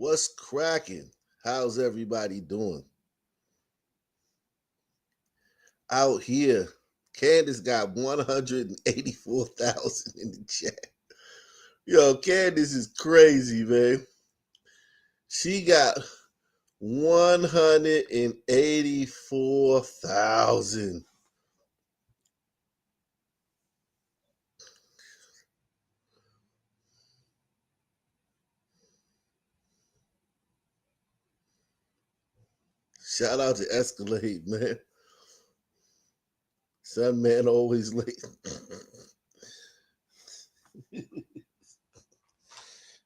What's cracking? How's everybody doing? Out here, Candace got 184,000 in the chat. Yo, Candace is crazy, man. She got 184,000. Shout out to Escalade, man. Some man always late.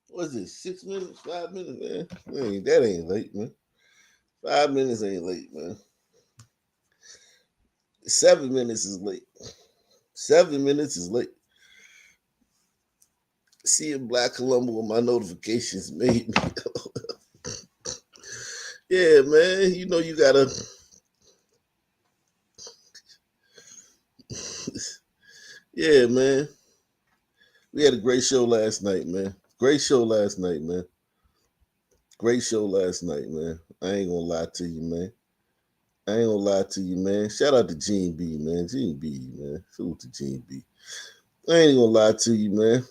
What's it? 6 minutes? 5 minutes, man? That ain't late, man. 5 minutes ain't late, man. 7 minutes is late. 7 minutes is late. Seeing Black Columbo on my notifications made me. Yeah, man. You know you gotta. Yeah, man. We had a great show last night, man. Great show last night, man. Great show last night, man. I ain't gonna lie to you, man. I ain't gonna lie to you, man. Shout out to Gene B, man. Gene B, man. Salute to Gene B. I ain't gonna lie to you, man.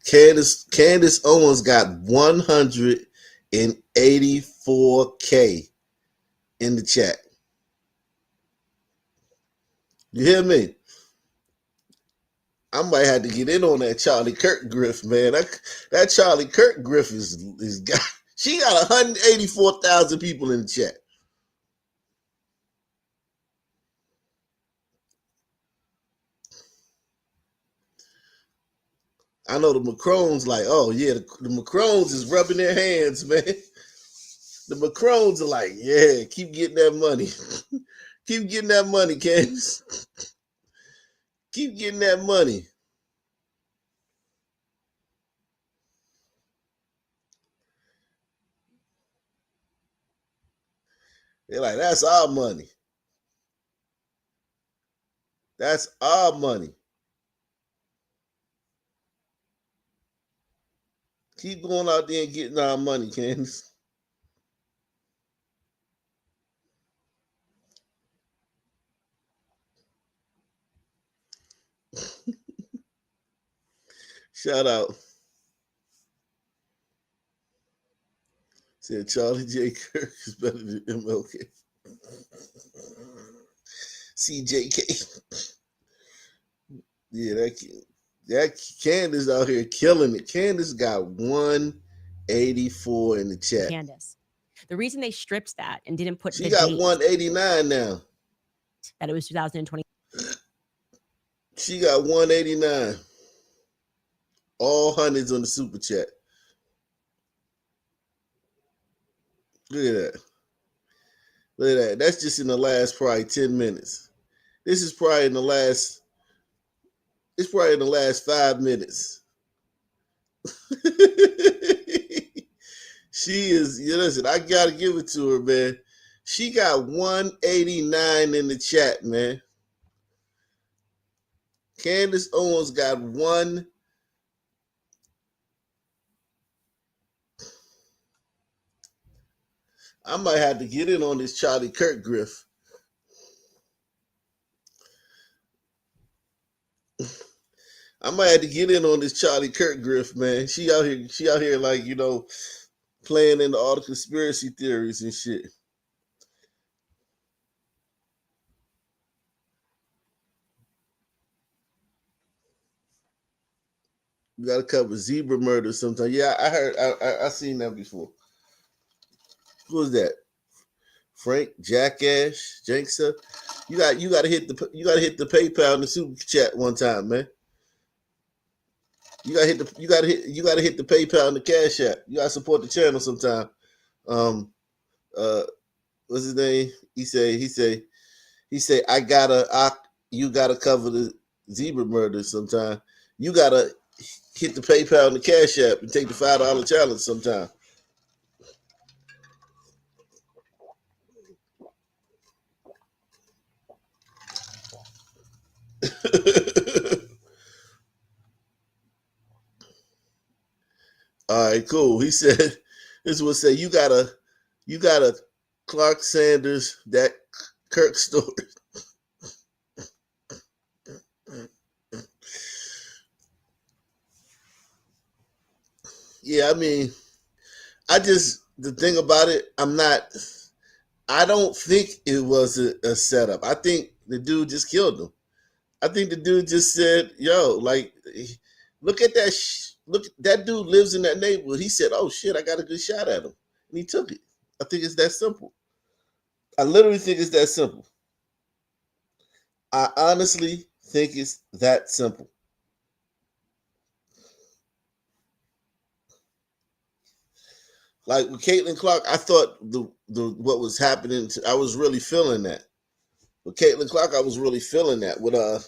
Candace Owens got 184K in the chat. You hear me? I might have to get in on that Charlie Kirk griff, man. That Charlie Kirk griff is got. She got 184,000 people in the chat. I know the Macrones like, oh yeah, the Macrones is rubbing their hands, man. The Macrones are like, yeah, keep getting that money. Keep getting that money, Candace. Keep getting that money. They're like, that's our money. That's our money. Keep going out there and getting our money, Candace. Shout out. Said Charlie J. Kirk is better than MLK. CJK. Yeah, that Candace out here killing it. Candace got 184 in the chat. Candace. The reason they stripped that and didn't put She the got date 189 now. that it was 2020. She got 189. All hundreds on the super chat. Look at that. Look at that. That's just in the last probably 10 minutes. This is probably in the last. It's probably in the last 5 minutes. She is. Listen, I gotta give it to her, man. She got 189 in the chat, man. Candace Owens got one. I might have to get in on this Charlie Kirk griff. I might have to get in on this Charlie Kirk griff, man. She out here like, playing into all the conspiracy theories and shit. You gotta cover zebra murder sometime. Yeah, I heard I seen that before. Who was that? Frank Jackass Janksa. You gotta hit the PayPal in the super chat one time, man. You gotta hit the PayPal and the Cash App. You gotta support the channel sometime. What's his name? He say you gotta cover the zebra murder sometime. You gotta hit the PayPal and the Cash App and take the $5 challenge sometime. All right, cool. He said, "This would say you got a Clark Sanders that Kirk story." Yeah, I mean, the thing about it, I don't think it was a setup. I think the dude just killed him. I think the dude just said, "Yo, like, look at that. Look, that dude lives in that neighborhood." He said, "Oh shit, I got a good shot at him," and he took it. I think it's that simple. I literally think it's that simple. I honestly think it's that simple. Like with Caitlin Clark, I thought the what was happening. I was really feeling that. With Caitlin Clark, I was really feeling that. With the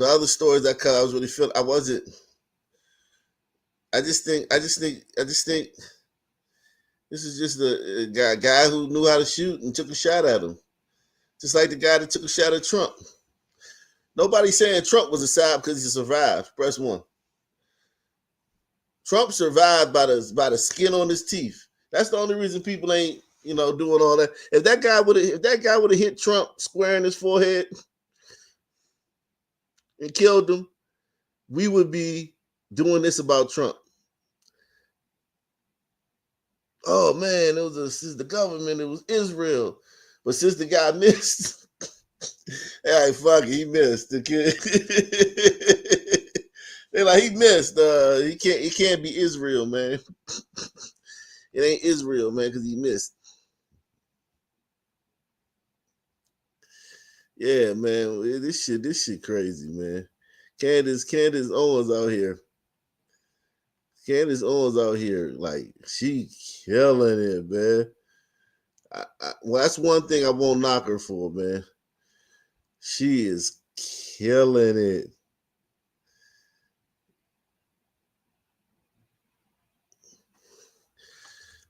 other stories that I was really feeling. I wasn't. I just think this is just a guy who knew how to shoot and took a shot at him, just like the guy that took a shot at Trump. Nobody's saying Trump was a side because he survived. Press one. Trump survived by the skin on his teeth. That's the only reason people ain't doing all that. If that guy would have hit Trump square in his forehead and killed him, we would be doing this about Trump. Oh man, since the government, it was Israel. But since the guy missed, all right, fuck it, he missed. The kid, they're like he missed. He can't be Israel, man. It ain't Israel, man, because he missed. Yeah, man, this shit crazy, man. Candace Owens out here. Candace Owens out here, like she killing it, man. Well, that's one thing I won't knock her for, man. She is killing it.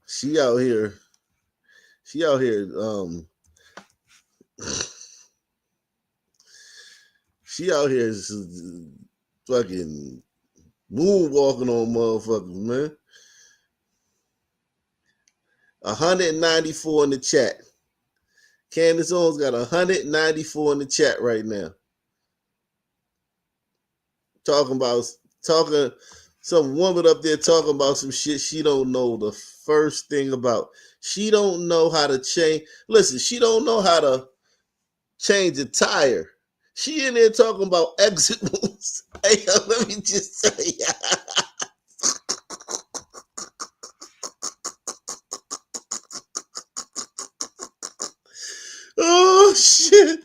She out here. She out here. She out here fucking moonwalking on motherfuckers, man. 194 in the chat. Candace Owens got 194 in the chat right now. Talking some woman up there talking about some shit she don't know the first thing about. She don't know how to change. Listen, she don't know how to change a tire. She in there talking about exit wounds. Hey, let me just say, oh shit.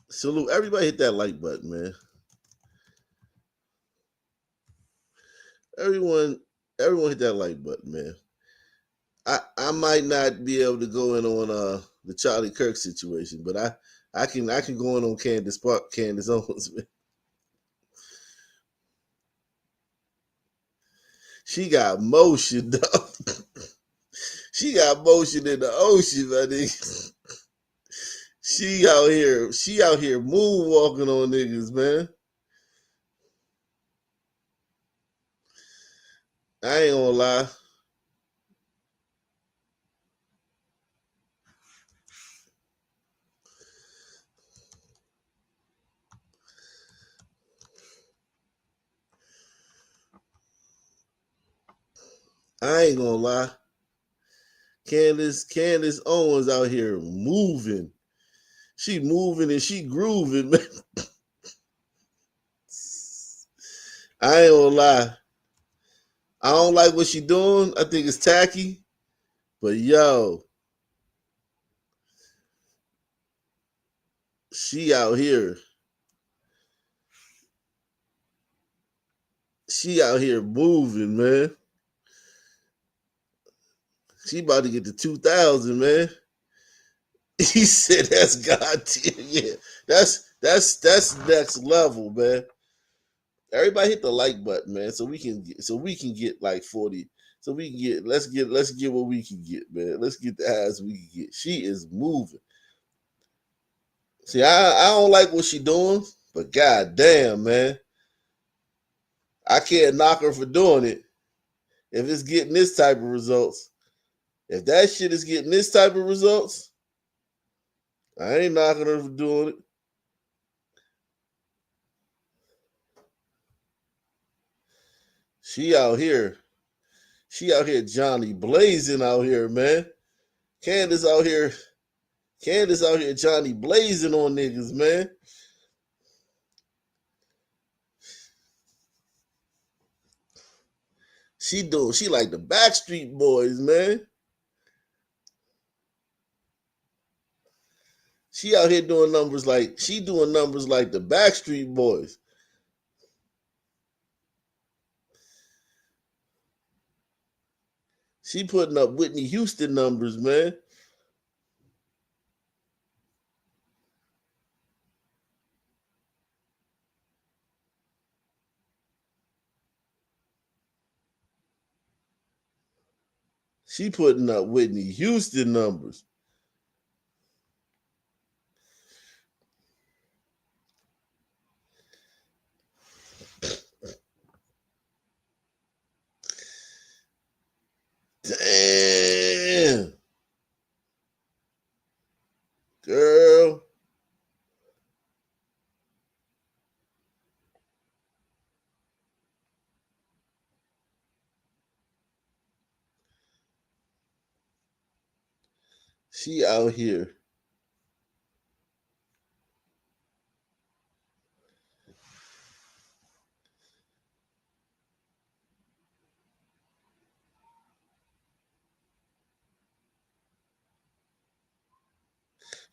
Salute. Everybody hit that like button, man. Everyone, everyone hit that like button, man. I might not be able to go in on the Charlie Kirk situation, but I can go in on Candace Owens, man. She got motion, dog. She got motion in the ocean, I think. She out here moonwalking on niggas, man. I ain't gonna lie. I ain't gonna lie. Candace Owens out here moving. She moving and she grooving, man. I ain't gonna lie. I don't like what she doing. I think it's tacky. But yo, She out here. She out here moving, man. She about to get to 2,000, man. He said that's God tier. Yeah, that's next level, man. Everybody hit the like button, man, so we can get like 40. So we can get let's get what we can get, man. Let's get the highs we can get. She is moving. See, I don't like what she doing, but god damn, man. I can't knock her for doing it. If it's getting this type of results, if that shit is getting this type of results, I ain't knocking her for doing it. She out here. She out here Johnny blazing out here, man. Candace out here. Candace out here Johnny blazing on niggas, man. She like the Backstreet Boys, man. She out here doing numbers like the Backstreet Boys. She putting up Whitney Houston numbers, man. She putting up Whitney Houston numbers. Damn. Girl. She out here.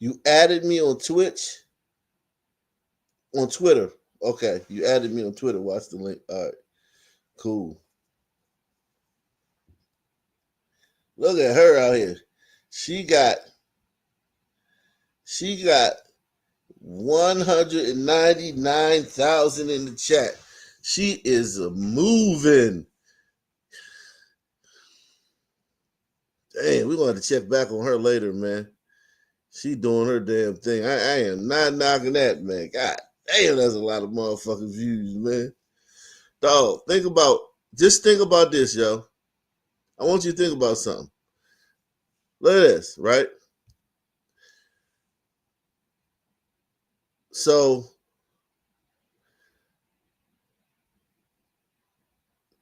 You added me on Twitch? On Twitter. Okay. You added me on Twitter. Watch the link. All right. Cool. Look at her out here. She got 199,000 in the chat. She is moving. Damn, we're gonna have to check back on her later, man. She doing her damn thing. I am not knocking that, man. God damn, that's a lot of motherfucking views, man. Dog, think about this, yo. I want you to think about something. Look at this, right? So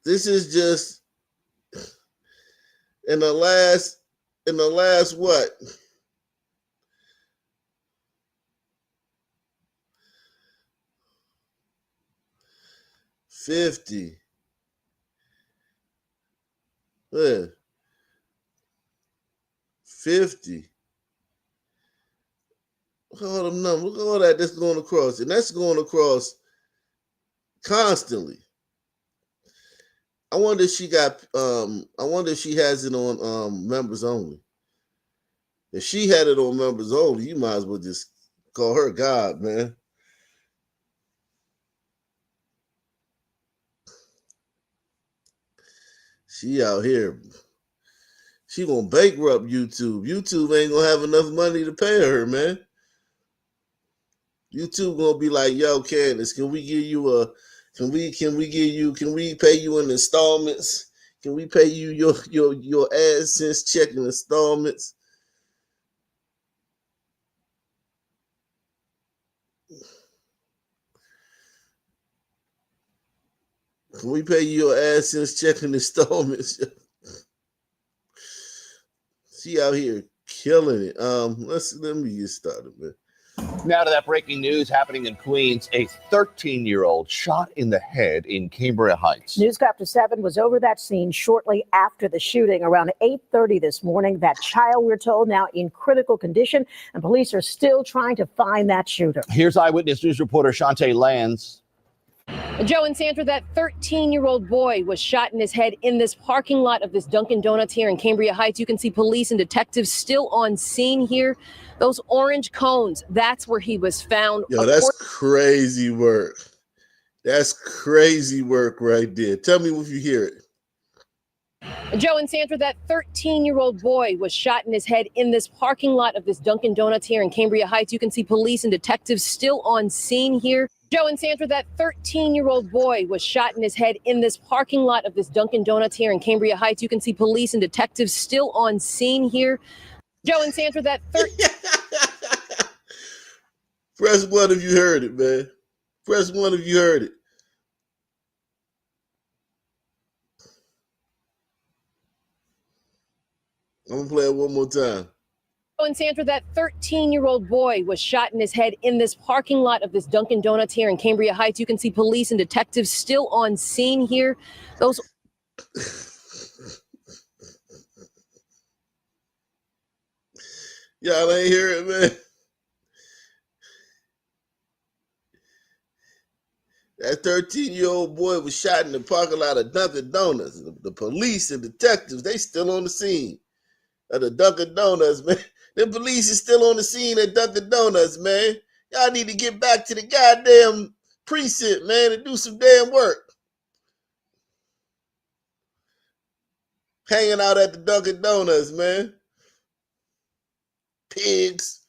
this is just in the last what? 50. Yeah. 50. Look at all them numbers. Look at all that that's going across. And that's going across constantly. I wonder if she has it on members only. If she had it on members only, you might as well just call her God, man. She out here. She gonna bankrupt YouTube. YouTube ain't gonna have enough money to pay her, man. YouTube gonna be like, yo, Candace, can we give you a can we pay you in installments? Can we pay you your AdSense check in installments? Can we pay you your AdSense check in installments? She out here killing it. Let me get started, man. Now to that breaking news happening in Queens. A 13-year-old shot in the head in Cambria Heights. Newscapter 7 was over that scene shortly after the shooting around 8:30 this morning. That child, we're told, now in critical condition, and police are still trying to find that shooter. Here's Eyewitness News reporter Shantae Lands. Joe and Sandra, that 13-year-old boy was shot in his head in this parking lot of this Dunkin' Donuts here in Cambria Heights. You can see police and detectives still on scene here. Those orange cones, that's where he was found. Yo, that's crazy work. That's crazy work right there. Tell me if you hear it. Joe and Sandra, that 13-year-old boy was shot in his head in this parking lot of this Dunkin' Donuts here in Cambria Heights. You can see police and detectives still on scene here. Joe and Sandra, that 13-year-old boy was shot in his head in this parking lot of this Dunkin' Donuts here in Cambria Heights. You can see police and detectives still on scene here. Joe and Sandra, that Press one if you heard it, man. Press one if you heard it. I'm going to play it one more time. And Sandra, that 13-year-old boy was shot in his head in this parking lot of this Dunkin' Donuts here in Cambria Heights. You can see police and detectives still on scene here. Those Y'all ain't hear it, man. That 13-year-old boy was shot in the parking lot of Dunkin' Donuts. The police and detectives, they still on the scene of the Dunkin' Donuts, man. The police is still on the scene at Dunkin' Donuts, man. Y'all need to get back to the goddamn precinct, man, and do some damn work. Hanging out at the Dunkin' Donuts, man. Pigs.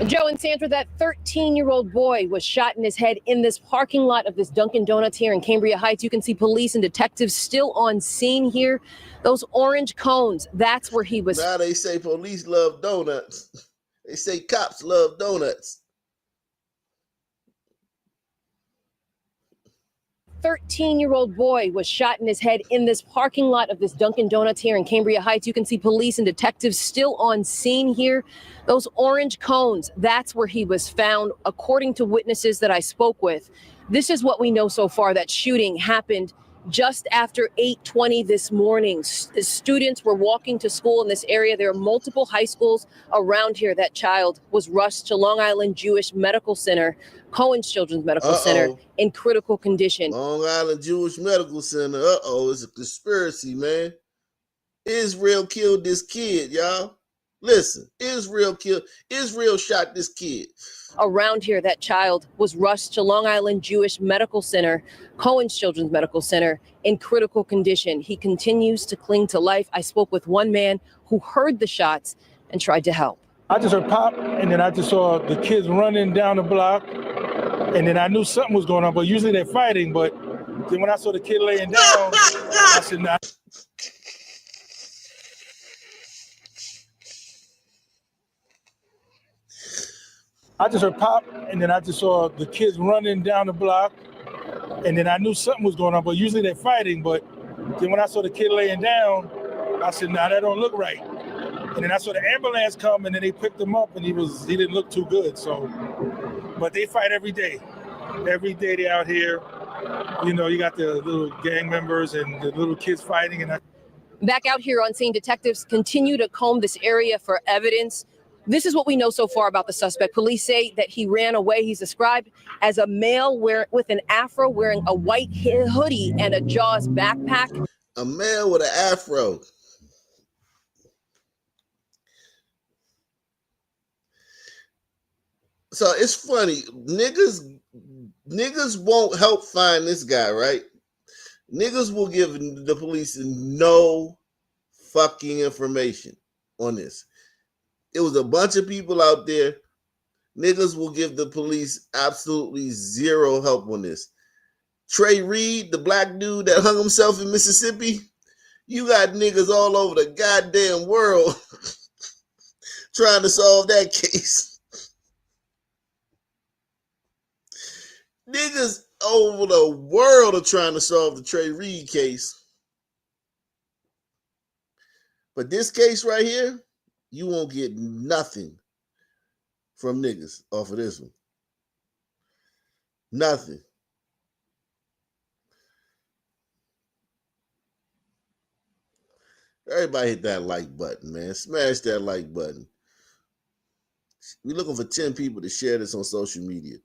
Joe and Sandra, that 13-year-old boy was shot in his head in this parking lot of this Dunkin' Donuts here in Cambria Heights. You can see police and detectives still on scene here. Those orange cones, that's where he was. Now they say police love donuts. They say cops love donuts. 13-year-old boy was shot in his head in this parking lot of this Dunkin' Donuts here in Cambria Heights. You can see police and detectives still on scene here. Those orange cones, that's where he was found, according to witnesses that I spoke with. This is what we know so far. That shooting happened just after 8:20 this morning. Students were walking to school in this area. There are multiple high schools around here. That child was rushed to Long Island Jewish Medical Center, Cohen's Children's Medical Center, in critical condition. Long Island Jewish Medical Center. It's a conspiracy, man. Israel killed this kid, y'all. Listen, Israel shot this kid. Around here, that child was rushed to Long Island Jewish Medical Center, Cohen's Children's Medical Center, in critical condition. He continues to cling to life. I spoke with one man who heard the shots and tried to help. I just heard pop, and then I just saw the kids running down the block, and then I knew something was going on, but usually they're fighting, but then when I saw the kid laying down, I said, nah. I just heard pop, and then I just saw the kids running down the block, and then I knew something was going on, but usually they're fighting, but then when I saw the kid laying down, I said, nah, that don't look right. And then I saw the ambulance come, and then they picked him up, and he didn't look too good. So, but they fight every day. Every day they out here. You know, you got the little gang members and the little kids fighting. And back out here on scene, detectives continue to comb this area for evidence. This is what we know so far about the suspect. Police say that he ran away. He's described as a male with an afro, wearing a white hoodie and a Jaws backpack. A male with an afro. So it's funny. Niggas won't help find this guy, right? Niggas will give the police no fucking information on this. It was a bunch of people out there. Niggas will give the police absolutely zero help on this. Trey Reed, the black dude that hung himself in Mississippi, you got niggas all over the goddamn world trying to solve that case. Niggas over the world are trying to solve the Trey Reed case. But this case right here, you won't get nothing from niggas off of this one? Nothing. Everybody hit that like button, man. Smash that like button. We're looking for 10 people to share this on social media.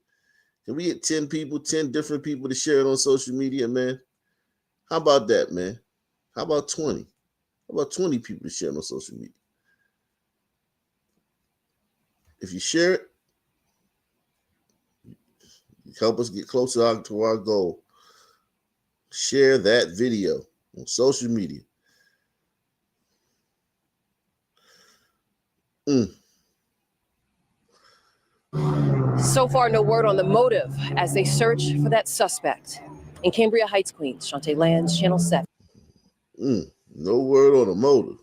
Can we get 10 people, 10 different people to share it on social media, man? How about that, man? How about 20? How about 20 people to share it on social media? If you share it, help us get closer to our goal. Share that video on social media. So far, no word on the motive as they search for that suspect. In Cambria Heights, Queens, Shantae Lands, Channel 7. No word on the motive.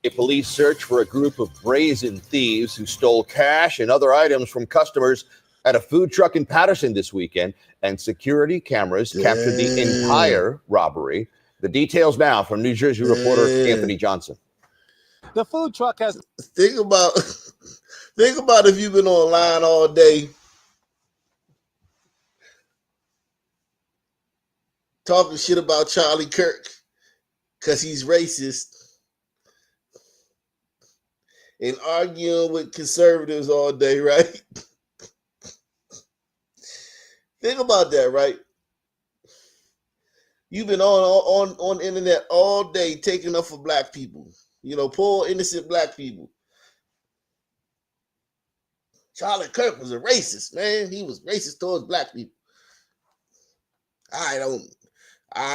A police search for a group of brazen thieves who stole cash and other items from customers at a food truck in Patterson this weekend, and security cameras captured the entire robbery. The details now from New Jersey reporter Anthony Johnson. The food truck has... Think about if you've been online all day talking shit about Charlie Kirk because he's racist and arguing with conservatives all day, right? Think about that, right? You've been on the internet all day taking up for black people. You know, poor innocent black people. Charlie Kirk was a racist, man. He was racist towards black people.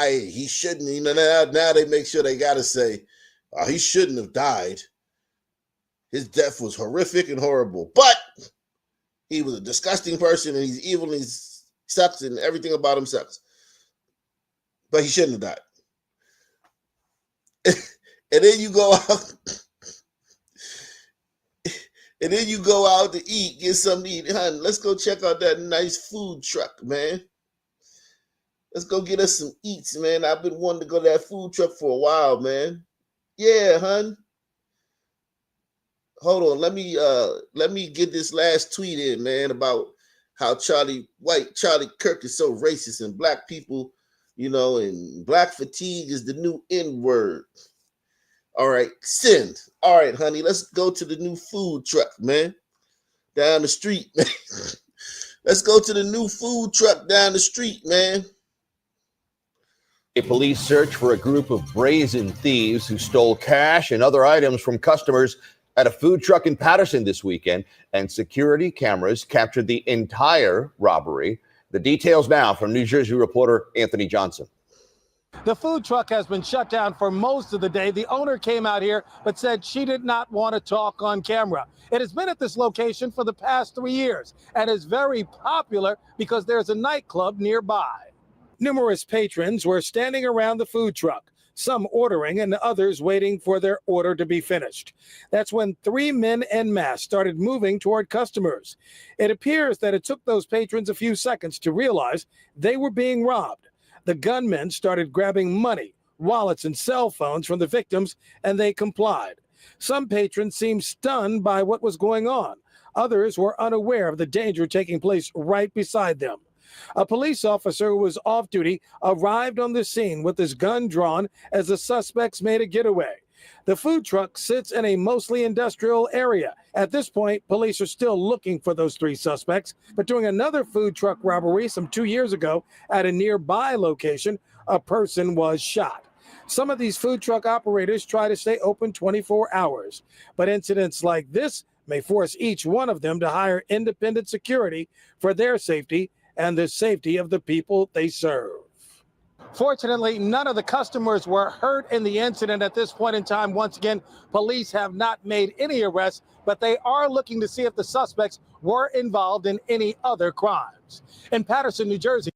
He shouldn't, you know, now they make sure they gotta say, he shouldn't have died. His death was horrific and horrible. But he was a disgusting person and he's evil and he sucks and everything about him sucks. But he shouldn't have died. And then you go out and then you go out to eat, get something to eat. Hun, let's go check out that nice food truck, man. Let's go get us some eats, man. I've been wanting to go to that food truck for a while, man. Yeah, hun. Hold on, let me get this last tweet in, man, about how Charlie Kirk is so racist and black people, you know, and black fatigue is the new N-word. All right, send. All right, honey, let's go to the new food truck, man, down the street, man. Let's go to the new food truck down the street, man. A police search for a group of brazen thieves who stole cash and other items from customers at a food truck in Patterson this weekend, and security cameras captured the entire robbery. The details now from New Jersey reporter Anthony Johnson. The food truck has been shut down for most of the day. The owner came out here but said she did not want to talk on camera. It has been at this location for the past 3 years and is very popular because there's a nightclub nearby. Numerous patrons were standing around the food truck, some ordering and others waiting for their order to be finished. That's when 3 men en masse started moving toward customers. It appears that it took those patrons a few seconds to realize they were being robbed. The gunmen started grabbing money, wallets, and cell phones from the victims, and they complied. Some patrons seemed stunned by what was going on. Others were unaware of the danger taking place right beside them. A police officer who was off duty arrived on the scene with his gun drawn as the suspects made a getaway. The food truck sits in a mostly industrial area. At this point, police are still looking for those 3 suspects. But during another food truck robbery some 2 years ago at a nearby location, a person was shot. Some of these food truck operators try to stay open 24 hours. But incidents like this may force each one of them to hire independent security for their safety and the safety of the people they serve. Fortunately, none of the customers were hurt in the incident at this point in time. Once again, police have not made any arrests, but they are looking to see if the suspects were involved in any other crimes. In Patterson, New Jersey.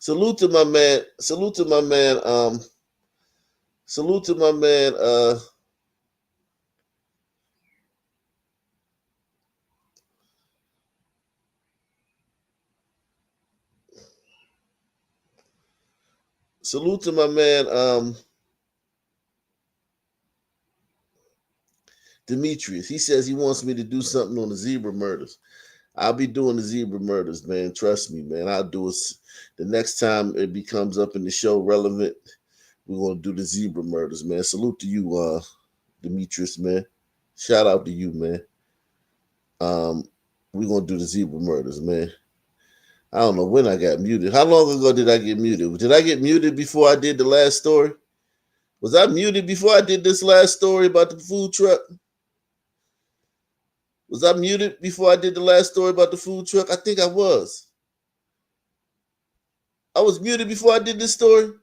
Salute to my man. Salute to my man. Salute to my man. Salute to my man. Demetrius. He says he wants me to do something on the zebra murders. I'll be doing the zebra murders, man. Trust me, man. I'll do it the next time it becomes up in the show relevant. We're gonna do the zebra murders, man. Salute to you, Demetrius, man. Shout out to you, man. We're gonna do the zebra murders, man. I don't know when I got muted. How long ago did I get muted? Did I get muted before I did the last story? Was I muted before I did this last story about the food truck? Was I muted before I did the last story about the food truck? I think I was. I was muted before I did this story.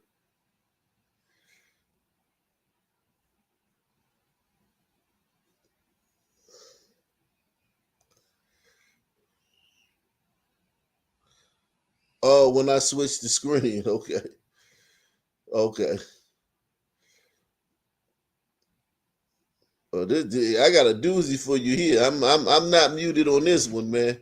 Oh, when I switched the screen. Okay. Okay. Oh, I got a doozy for you here. I'm not muted on this one, man.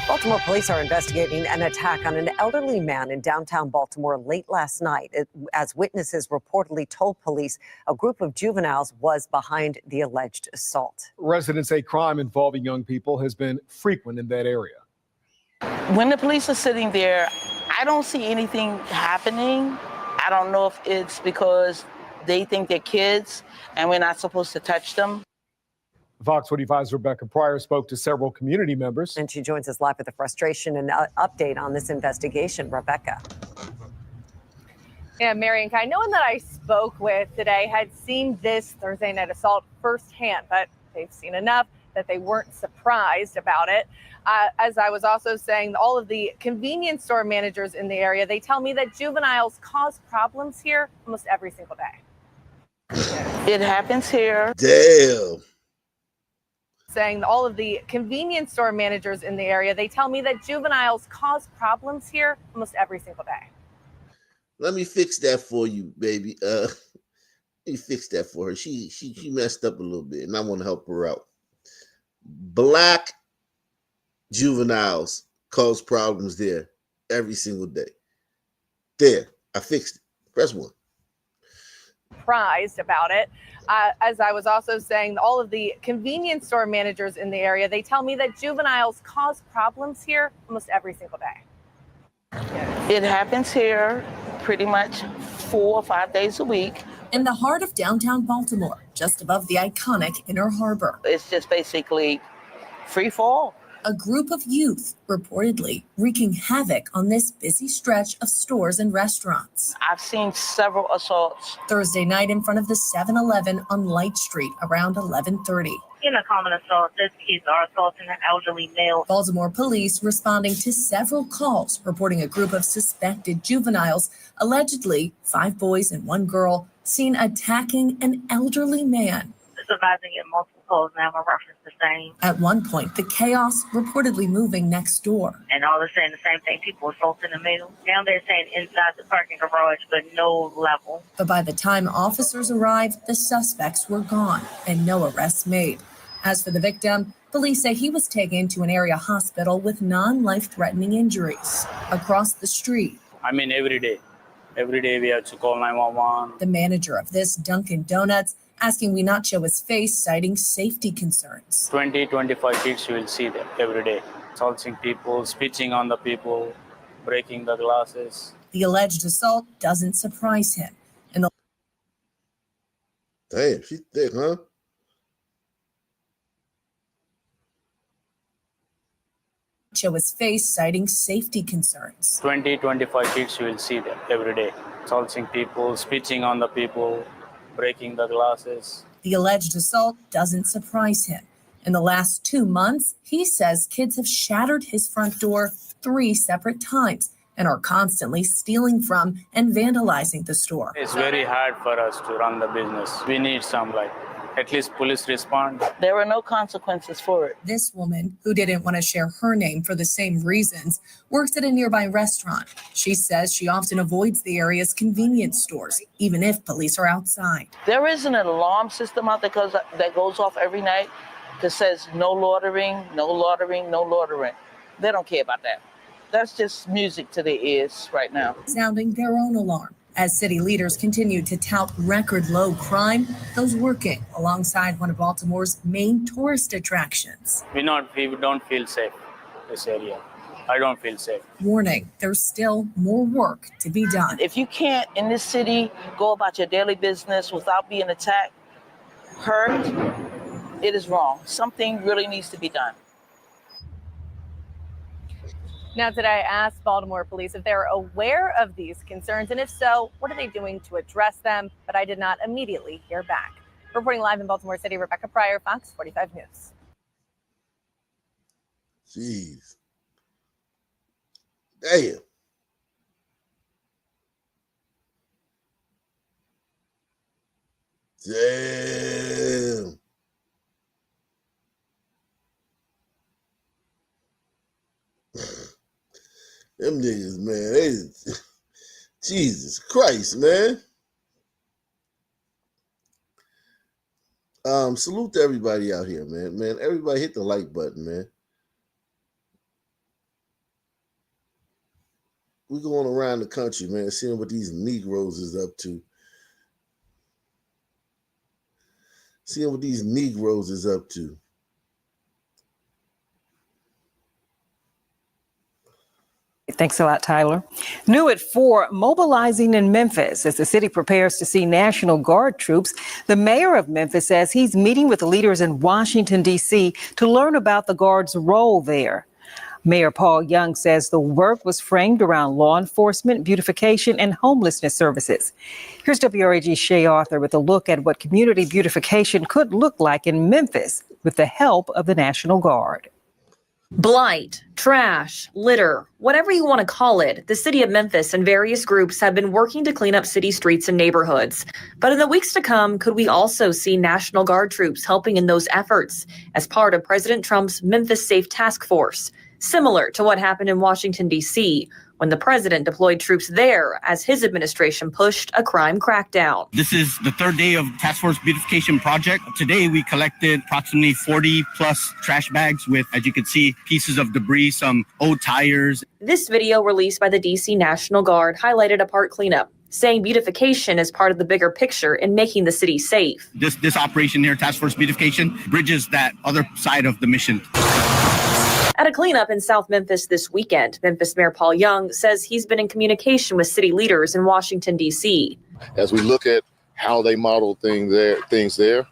Baltimore police are investigating an attack on an elderly man in downtown Baltimore late last night. As witnesses reportedly told police, a group of juveniles was behind the alleged assault. Residents say crime involving young people has been frequent in that area. When the police are sitting there, I don't see anything happening. I don't know if it's because they think they're kids and we're not supposed to touch them. Fox 45's Rebecca Pryor spoke to several community members. And she joins us live with the frustration and update on this investigation. Rebecca. Yeah, Marion Kai, no one that I spoke with today had seen this Thursday night assault firsthand, but they've seen enough that they weren't surprised about it. As I was also saying, all of the convenience store managers in the area, they tell me that juveniles cause problems here almost every single day. It happens here. Damn. Saying all of the convenience store managers in the area, they tell me that juveniles cause problems here almost every single day. Let me fix that for you, baby. Let me fix that for her. She messed up a little bit, and I want to help her out. Black juveniles cause problems there every single day. There, I fixed it. Press 1. Surprised about it. As I was also saying, all of the convenience store managers in the area, they tell me that juveniles cause problems here almost every single day. It happens here pretty much 4 or 5 days a week. In the heart of downtown Baltimore, just above the iconic Inner Harbor. It's just basically free fall. A group of youth reportedly wreaking havoc on this busy stretch of stores and restaurants. I've seen several assaults. Thursday night in front of the 7-Eleven on Light Street around 11:30. In a common assault, these kids are assaulting an elderly male. Baltimore police responding to several calls reporting a group of suspected juveniles, allegedly 5 boys and 1 girl, seen attacking an elderly man. Surviving in multiple calls now in reference to same. At one point, the chaos reportedly moving next door. And all they're saying the same thing, people assaulting the middle. Now they're saying inside the parking garage, but no level. But by the time officers arrived, the suspects were gone and no arrests made. As for the victim, police say he was taken to an area hospital with non-life-threatening injuries. Across the street, I mean, every day we have to call 911. The manager of this Dunkin' Donuts asking we not show his face, citing safety concerns. 20-25 kids you will see them every day. Assaulting people, spitting on the people, breaking the glasses. The alleged assault doesn't surprise him. Damn, she's thick, huh? Show his face, citing safety concerns. 20-25 kids you will see them every day. Assaulting people, spitting on the people, breaking the glasses. The alleged assault doesn't surprise him. In the last 2 months, he says kids have shattered his front door 3 separate times and are constantly stealing from and vandalizing the store. It's very hard for us to run the business. We need some At least police respond. There were no consequences for it. This woman, who didn't want to share her name for the same reasons, works at a nearby restaurant. She says she often avoids the area's convenience stores, even if police are outside. There is an alarm system out there that goes off every night that says no loitering, no loitering, no loitering. They don't care about that. That's just music to their ears right now. Sounding their own alarm. As city leaders continue to tout record low crime, those working alongside one of Baltimore's main tourist attractions. We don't feel safe this area. I don't feel safe. Warning, there's still more work to be done. If you can't in this city go about your daily business without being attacked, hurt, it is wrong. Something really needs to be done. Now, today I asked Baltimore police if they're aware of these concerns, and if so, what are they doing to address them? But I did not immediately hear back. Reporting live in Baltimore City, Rebecca Pryor, Fox 45 News. Jeez. Damn. Damn. Them niggas, man, Jesus Christ, man. Salute to everybody out here, man. Man, everybody hit the like button, man. We're going around the country, man, seeing what these Negroes is up to. Seeing what these Negroes is up to. Thanks a lot, Tyler. New at 4, mobilizing in Memphis as the city prepares to see National Guard troops. The mayor of Memphis says he's meeting with leaders in Washington, D.C. to learn about the Guard's role there. Mayor Paul Young says the work was framed around law enforcement, beautification, and homelessness services. Here's WRAG's Shay Arthur with a look at what community beautification could look like in Memphis with the help of the National Guard. Blight, trash, litter, whatever you want to call it, the city of Memphis and various groups have been working to clean up city streets and neighborhoods. But in the weeks to come, could we also see National Guard troops helping in those efforts as part of President Trump's Memphis Safe Task Force, similar to what happened in Washington, D.C., when the president deployed troops there as his administration pushed a crime crackdown. This is the third day of Task Force Beautification Project. Today, we collected approximately 40 plus trash bags with, as you can see, pieces of debris, some old tires. This video released by the D.C. National Guard highlighted a park cleanup, saying beautification is part of the bigger picture in making the city safe. This operation here, Task Force Beautification, bridges that other side of the mission. At a cleanup in South Memphis this weekend, Memphis Mayor Paul Young says he's been in communication with city leaders in Washington, D.C. As we look at how they model things there,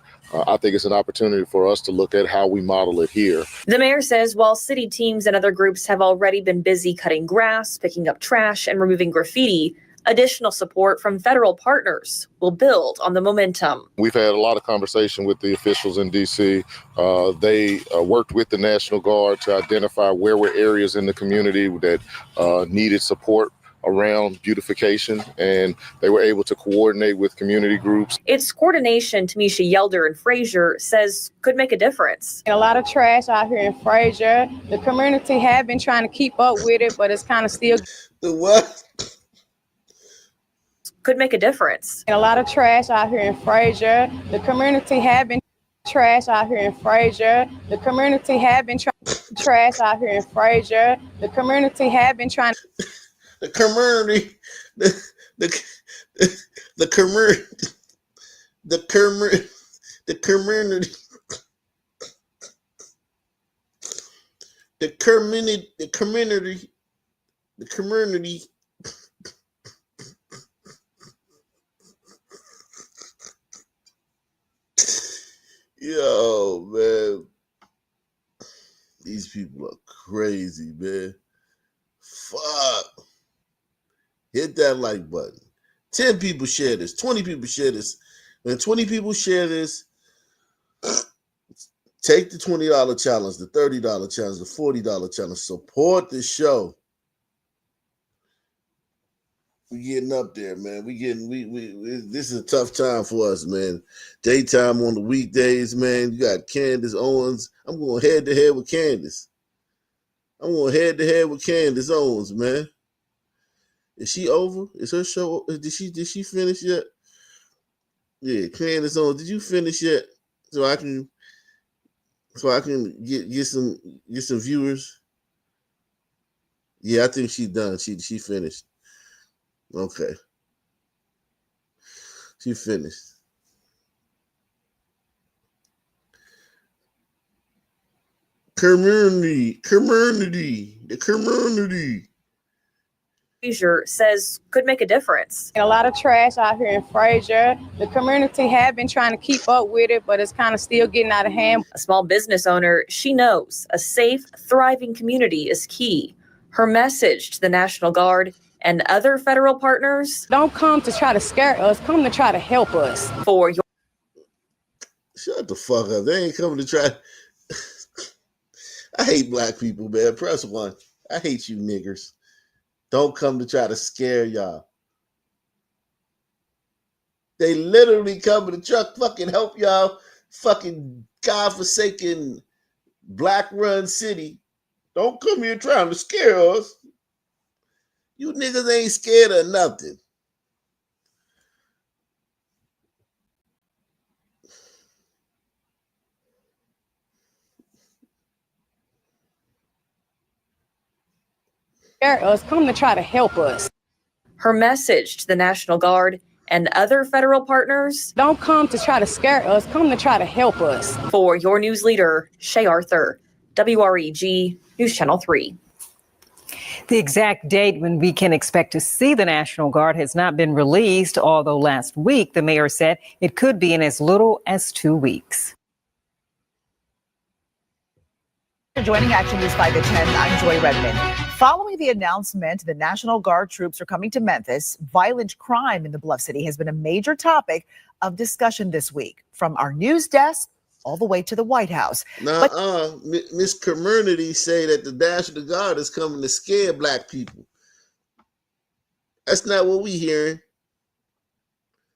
I think it's an opportunity for us to look at how we model it here. The mayor says while city teams and other groups have already been busy cutting grass, picking up trash, and removing graffiti, additional support from federal partners will build on the momentum. We've had a lot of conversation with the officials in D.C. They worked with the National Guard to identify where were areas in the community that needed support around beautification, and they were able to coordinate with community groups. It's coordination Tamisha Yelder and Frazier says could make a difference. A lot of trash out here in Frazier. The community have been trying to keep up with it, but it's kind of still... The what? Could make a difference. A lot of trash out here in Frazier. The community have been trash out here in Frazier. The community have been trash out here in Frazier. The community have been trying. The community, the community, the community, the community, the community, the community, the community. Yo, man. These people are crazy, man. Fuck. Hit that like button. 10 people share this. 20 people share this. When 20 people share this, take the $20 challenge, the $30 challenge, the $40 challenge. Support the show. We getting up there, man. We this is a tough time for us, man. Daytime on the weekdays, man. You got Candace Owens. I'm going head to head with Candace. Owens, man. Is she over? Is her show? Did she finish yet? Yeah, Candace Owens. Did you finish yet? So I can get some viewers. Yeah, I think she's done. She finished. Okay. She finished. The community. Frazier says could make a difference. And a lot of trash out here in Frazier. The community have been trying to keep up with it, but it's kind of still getting out of hand. A small business owner, she knows a safe, thriving community is key. Her message to the National Guard and other federal partners: don't come to try to scare us, come to try to help us. For your Shut the fuck up. They ain't coming to try. I hate black people, man. Press 1. I hate you niggers. Don't come to try to scare y'all. They literally come to try fucking help y'all fucking godforsaken black run city. Don't come here trying to scare us. You niggas ain't scared of nothing. Scare us, come to try to help us. Her message to the National Guard and other federal partners: don't come to try to scare us, come to try to help us. For your news leader, Shay Arthur, WREG News Channel 3. The exact date when we can expect to see the National Guard has not been released, although last week the mayor said it could be in as little as 2 weeks. Joining Action News 5 at 10, I'm Joy Redmond. Following the announcement the National Guard troops are coming to Memphis, violent crime in the Bluff City has been a major topic of discussion this week, from our news desk all the way to the White House. Miss Community say that the National Guard is coming to scare black people. That's not what we hearing.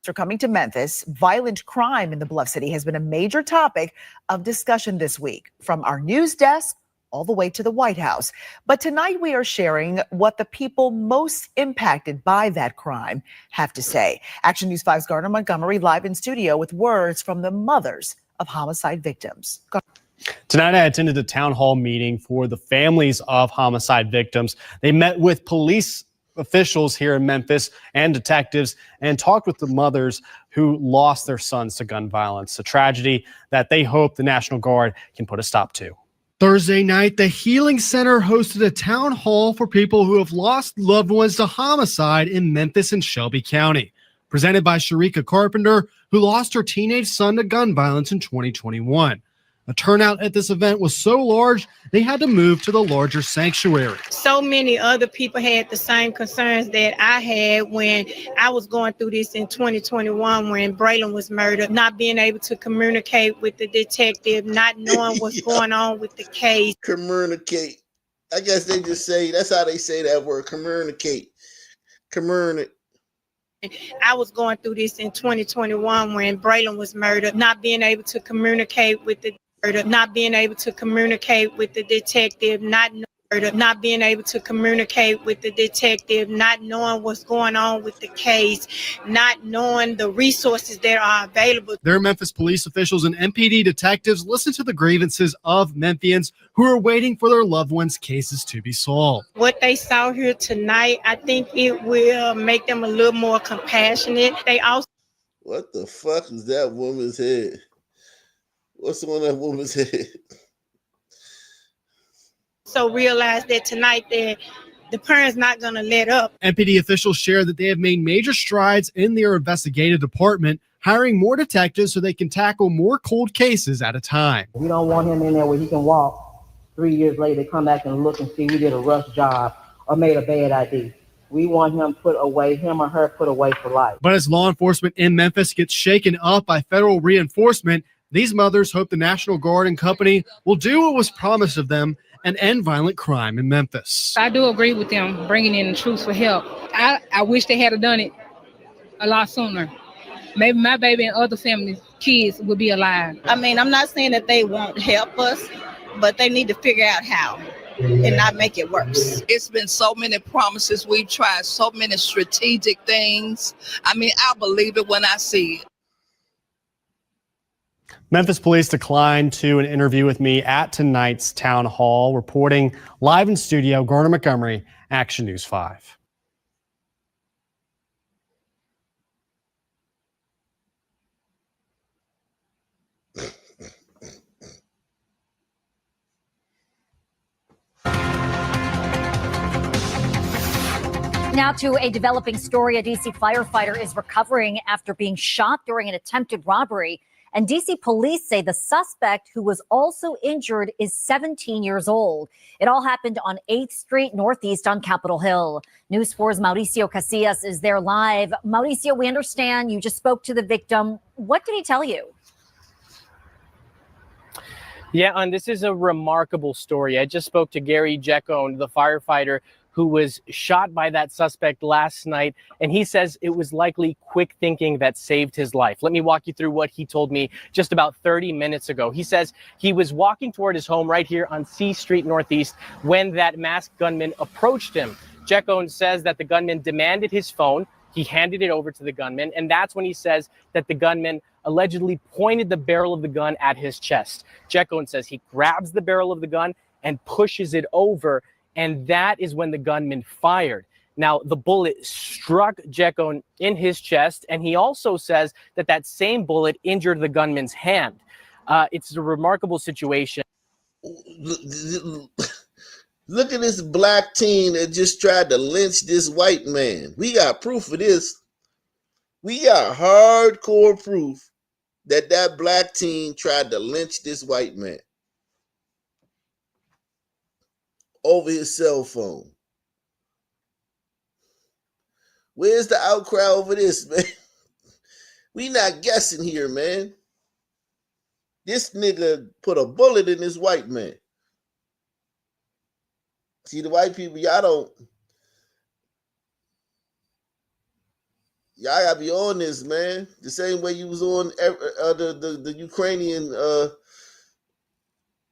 Are coming to Memphis, violent crime in the Bluff City has been a major topic of discussion this week, from our news desk all the way to the White House. But tonight we are sharing what the people most impacted by that crime have to say. Action News 5's Garner Montgomery live in studio with words from the mothers of homicide victims. Tonight, I attended a town hall meeting for the families of homicide victims. They met with police officials here in Memphis and detectives and talked with the mothers who lost their sons to gun violence, a tragedy that they hope the National Guard can put a stop to. Thursday night, the Healing Center hosted a town hall for people who have lost loved ones to homicide in Memphis and Shelby County, presented by Sharika Carpenter, who lost her teenage son to gun violence in 2021. The turnout at this event was so large, they had to move to the larger sanctuary. So many other people had the same concerns that I had when I was going through this in 2021 when Braylon was murdered, not being able to communicate with the detective, not knowing what's going on with the case. Communicate. I guess they just say, that's how they say that word, communicate. Communicate. I was going through this in 2021 when Braylon was murdered, not being able to communicate with the detective, not being able to communicate with the detective, not being able to communicate with the detective, not knowing what's going on with the case, not knowing the resources that are available. Their Memphis police officials and MPD detectives listened to the grievances of Memphians who are waiting for their loved ones' cases to be solved. What they saw here tonight, I think it will make them a little more compassionate. They also. What the fuck is that woman's head? What's on that woman's head? So realize that tonight that the parents not going to let up. MPD officials share that they have made major strides in their investigative department, hiring more detectives so they can tackle more cold cases at a time. We don't want him in there where he can walk 3 years later, come back and look and see we did a rough job or made a bad ID. We want him put away, him or her put away for life. But as law enforcement in Memphis gets shaken up by federal reinforcement, These mothers hope the National Guard and company will do what was promised of them and end violent crime in Memphis. I do agree with them bringing in the troops for help. I wish they had done it a lot sooner. Maybe my baby and other families, kids would be alive. I mean, I'm not saying that they won't help us, but they need to figure out how and not make it worse. It's been so many promises. We've tried so many strategic things. I mean, I believe it when I see it. Memphis police declined to an interview with me at tonight's town hall. Reporting live in studio, Garner Montgomery, Action News 5. Now to a developing story. A D.C. firefighter is recovering after being shot during an attempted robbery. And D.C. police say the suspect, who was also injured, is 17 years old. It all happened on 8th Street Northeast on Capitol Hill. News 4's Mauricio Casillas is there live. Mauricio, we understand you just spoke to the victim. What did he tell you? Yeah, and this is a remarkable story. I just spoke to Gary Jekone, the firefighter who was shot by that suspect last night, and he says it was likely quick thinking that saved his life. Let me walk you through what he told me just about 30 minutes ago. He says he was walking toward his home right here on C Street Northeast when that masked gunman approached him. Jekone says that the gunman demanded his phone. He handed it over to the gunman, and that's when he says that the gunman allegedly pointed the barrel of the gun at his chest. Jekone says he grabs the barrel of the gun and pushes it over, and that is when the gunman fired. Now, the bullet struck Jekone in his chest, and he also says that that same bullet injured the gunman's hand. It's a remarkable situation. Look at this black teen that just tried to lynch this white man. We got proof of this. We got hardcore proof that that black teen tried to lynch this white man over his cell phone. Where's the outcry over this, man? We not guessing here, man. This nigga put a bullet in this white man. See, the white people, y'all gotta be on this, man. The same way you was on the Ukrainian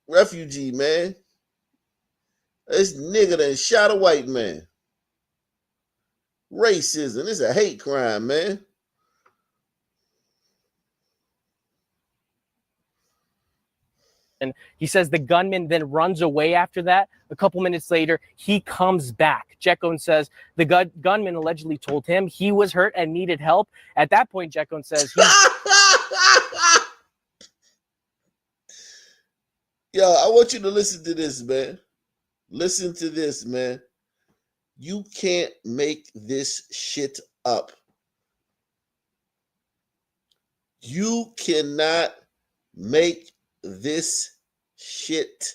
refugee, man. This nigga done shot a white man. Racism. It's a hate crime, man. And he says the gunman then runs away after that. A couple minutes later, he comes back. Jekone says the gunman allegedly told him he was hurt and needed help. At that point, Jekone says Yo, I want you to listen to this, man. Listen to this, man. You can't make this shit up. You cannot make this shit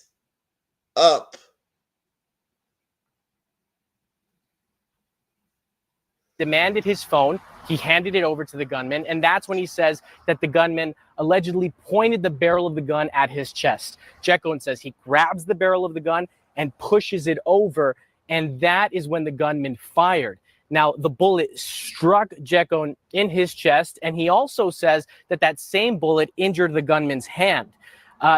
up. demanded his phone. He handed it over to the gunman, and that's when he says that the gunman allegedly pointed the barrel of the gun at his chest. Jekone says he grabs the barrel of the gun and pushes it over, and that is when the gunman fired. Now, the bullet struck Jekone in his chest, and he also says that that same bullet injured the gunman's hand.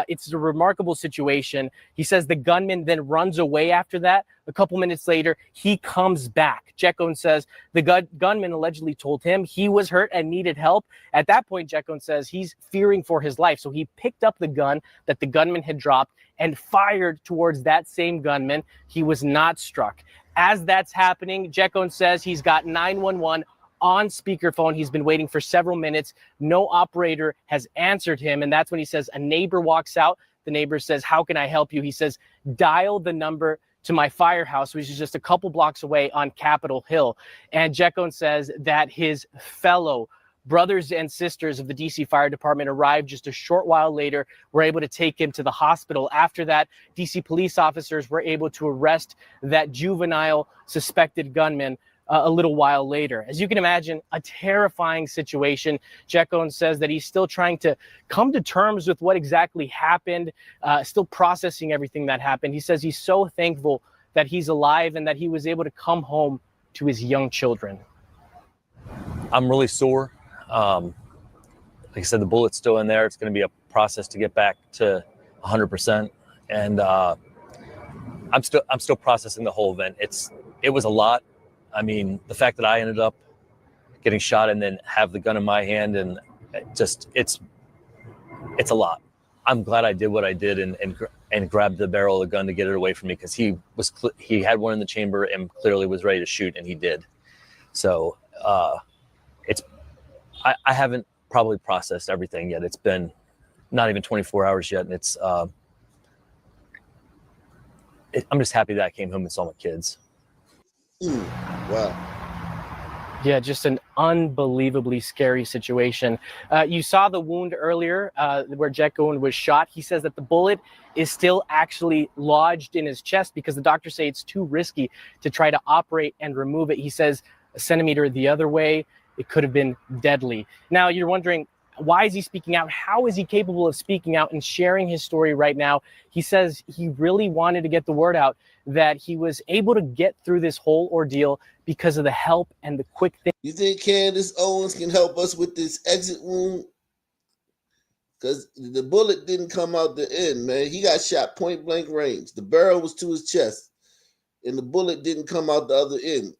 It's a remarkable situation. He says the gunman then runs away after that. A couple minutes later, he comes back. Jekone says the gunman allegedly told him he was hurt and needed help. At that point, Jekone says he's fearing for his life. So he picked up the gun that the gunman had dropped and fired towards that same gunman. He was not struck. As that's happening, Jekone says he's got 911 on speakerphone. He's been waiting for several minutes. No operator has answered him. And that's when he says a neighbor walks out. The neighbor says, "How can I help you?" He says, "Dial the number to my firehouse," which is just a couple blocks away on Capitol Hill. And Jekone says that his fellow brothers and sisters of the DC Fire Department arrived just a short while later, were able to take him to the hospital. After that, DC police officers were able to arrest that juvenile suspected gunman a little while later. As you can imagine, a terrifying situation. Jekyll says that he's still trying to come to terms with what exactly happened, still processing everything that happened. He says he's so thankful that he's alive and that he was able to come home to his young children. I'm really sore. Like I said, the bullet's still in there. It's going to be a process to get back to 100%. And I'm still processing the whole event. It was a lot. I mean, the fact that I ended up getting shot and then have the gun in my hand, and it's a lot. I'm glad I did what I did and grabbed the barrel of the gun to get it away from me, because he had one in the chamber and clearly was ready to shoot, and he did. So I haven't probably processed everything yet. It's been not even 24 hours yet, and I'm just happy that I came home and saw my kids. Wow. Yeah, just an unbelievably scary situation. You saw the wound earlier where Jekyll was shot. He says that the bullet is still actually lodged in his chest because the doctors say it's too risky to try to operate and remove it. He says a centimeter the other way, it could have been deadly. Now you're wondering, why is he speaking out? How is he capable of speaking out and sharing his story right now? He says he really wanted to get the word out that he was able to get through this whole ordeal because of the help and the quick thing. You think Candace Owens can help us with this exit wound? Because the bullet didn't come out the end, man. He got shot point blank range. The barrel was to his chest, and the bullet didn't come out the other end.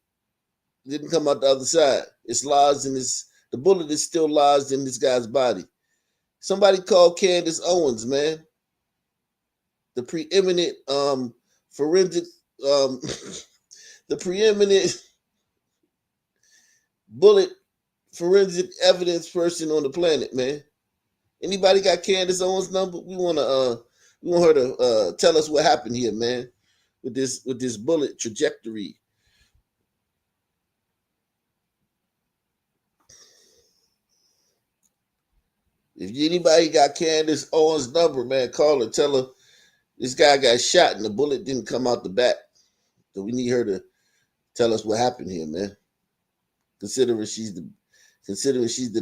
Didn't come out the other side. It's lodged in his. The bullet is still lodged in this guy's body. Somebody call Candace Owens, man. The preeminent forensic, the preeminent bullet forensic evidence person on the planet, man. Anybody got Candace Owens' number? We want her to tell us what happened here, man, with this bullet trajectory. If anybody got Candace Owens' number, man, call her. Tell her this guy got shot and the bullet didn't come out the back. So we need her to tell us what happened here, man. Considering she's the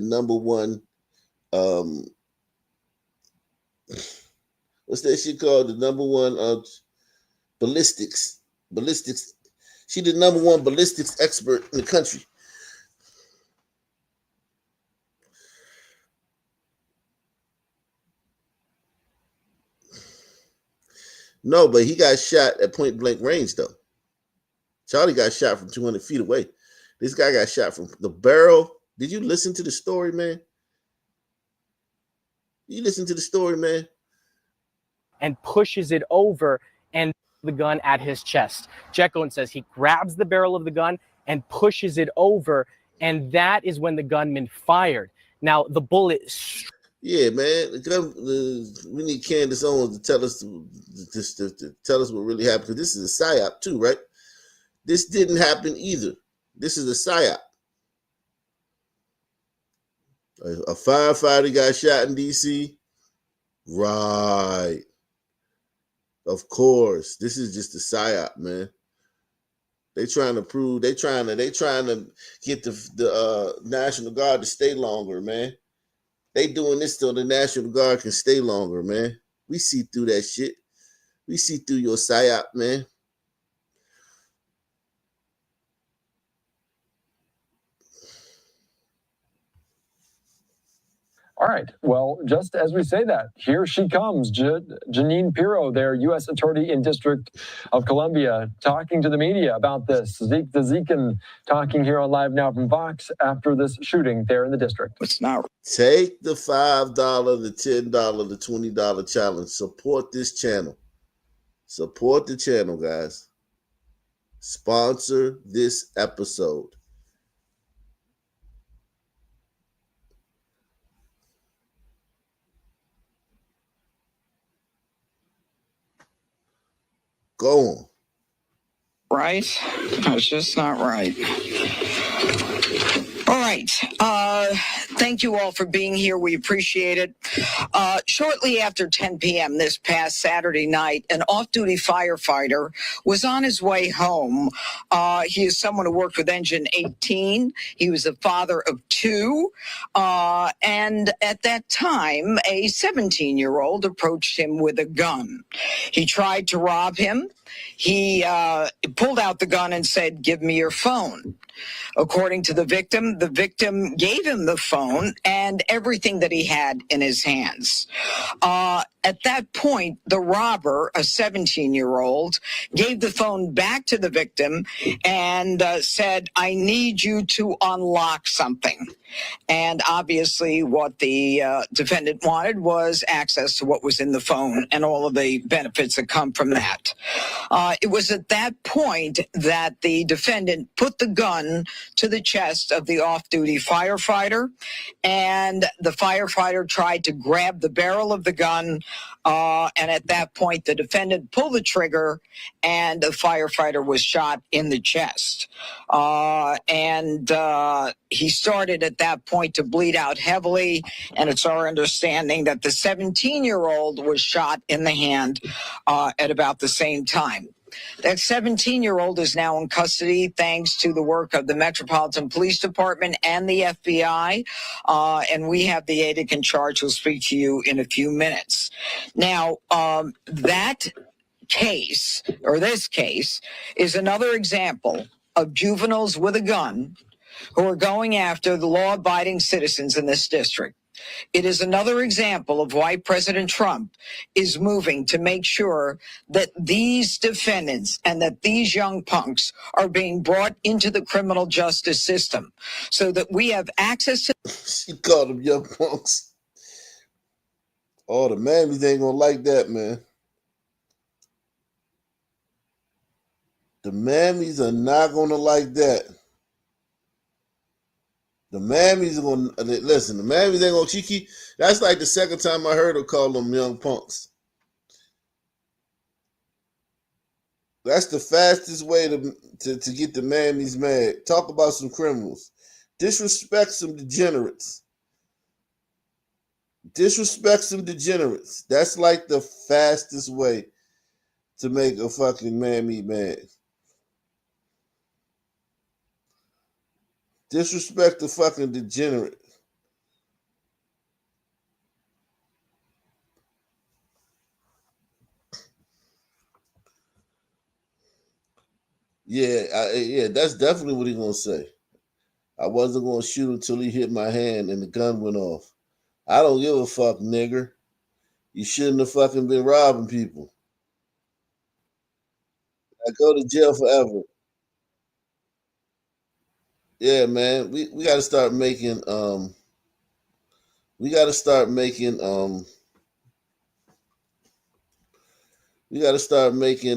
number one, what's that shit called? The number one ballistics. She's the number one ballistics expert in the country. No, but he got shot at point blank range, though. Charlie got shot from 200 feet away. This guy got shot from the barrel. Did you listen to the story, man? You listen to the story, man? And pushes it over and the gun at his chest. Jekyll says he grabs the barrel of the gun and pushes it over, and that is when the gunman fired. Now, the bullet... Yeah, man. We need Candace Owens to tell us to tell us what really happened. Because this is a psyop too, right? This didn't happen either. This is a psyop. A firefighter got shot in DC. Right. Of course. This is just a psyop, man. They trying to get the National Guard to stay longer, man. They doing this so the National Guard can stay longer, man. We see through that shit. We see through your psyop, man. All right. Well, just as we say that, here she comes, Janine Pirro, their U.S. Attorney in District of Columbia, talking to the media about this. Zeke the Zekin talking here on Live Now from Vox after this shooting there in the district. It's not. Take the $5, the $10, the $20 challenge. Support this channel. Support the channel, guys. Sponsor this episode. Go on. Right? No, it's just not right. All right. right. Thank you all for being here. We appreciate it. Shortly after 10 p.m. this past Saturday night, an off-duty firefighter was on his way home. He is someone who worked with Engine 18. He was a father of two. And at that time, a 17-year-old approached him with a gun. He tried to rob him. He pulled out the gun and said, "Give me your phone." According to the victim gave him the phone and everything that he had in his hands. At that point, the robber, a 17-year-old, gave the phone back to the victim and said, "I need you to unlock something." And obviously what the defendant wanted was access to what was in the phone and all of the benefits that come from that. It was at that point that the defendant put the gun to the chest of the off-duty firefighter, and the firefighter tried to grab the barrel of the gun, and at that point the defendant pulled the trigger and the firefighter was shot in the chest. And he started at that point to bleed out heavily, and it's our understanding that the 17-year-old was shot in the hand at about the same time. That 17-year-old is now in custody thanks to the work of the Metropolitan Police Department and the FBI, and we have the aide in charge who'll speak to you in a few minutes. Now, that case, or this case, is another example of juveniles with a gun who are going after the law-abiding citizens in this district. It is another example of why President Trump is moving to make sure that these defendants and that these young punks are being brought into the criminal justice system so that we have access to. She called them young punks. Oh, the mammies ain't gonna like that, man. The mammies are not gonna like that. The mammies are gonna listen. The mammies ain't gonna cheeky. That's like the second time I heard her call them young punks. That's the fastest way to get the mammies mad. Talk about some criminals. Disrespect some degenerates. Disrespect some degenerates. That's like the fastest way to make a fucking mammy mad. Disrespect the fucking degenerate. Yeah, that's definitely what he gonna say. I wasn't gonna shoot until he hit my hand and the gun went off. I don't give a fuck, nigger. You shouldn't have fucking been robbing people. I go to jail forever. Yeah, man. We gotta start making we gotta start making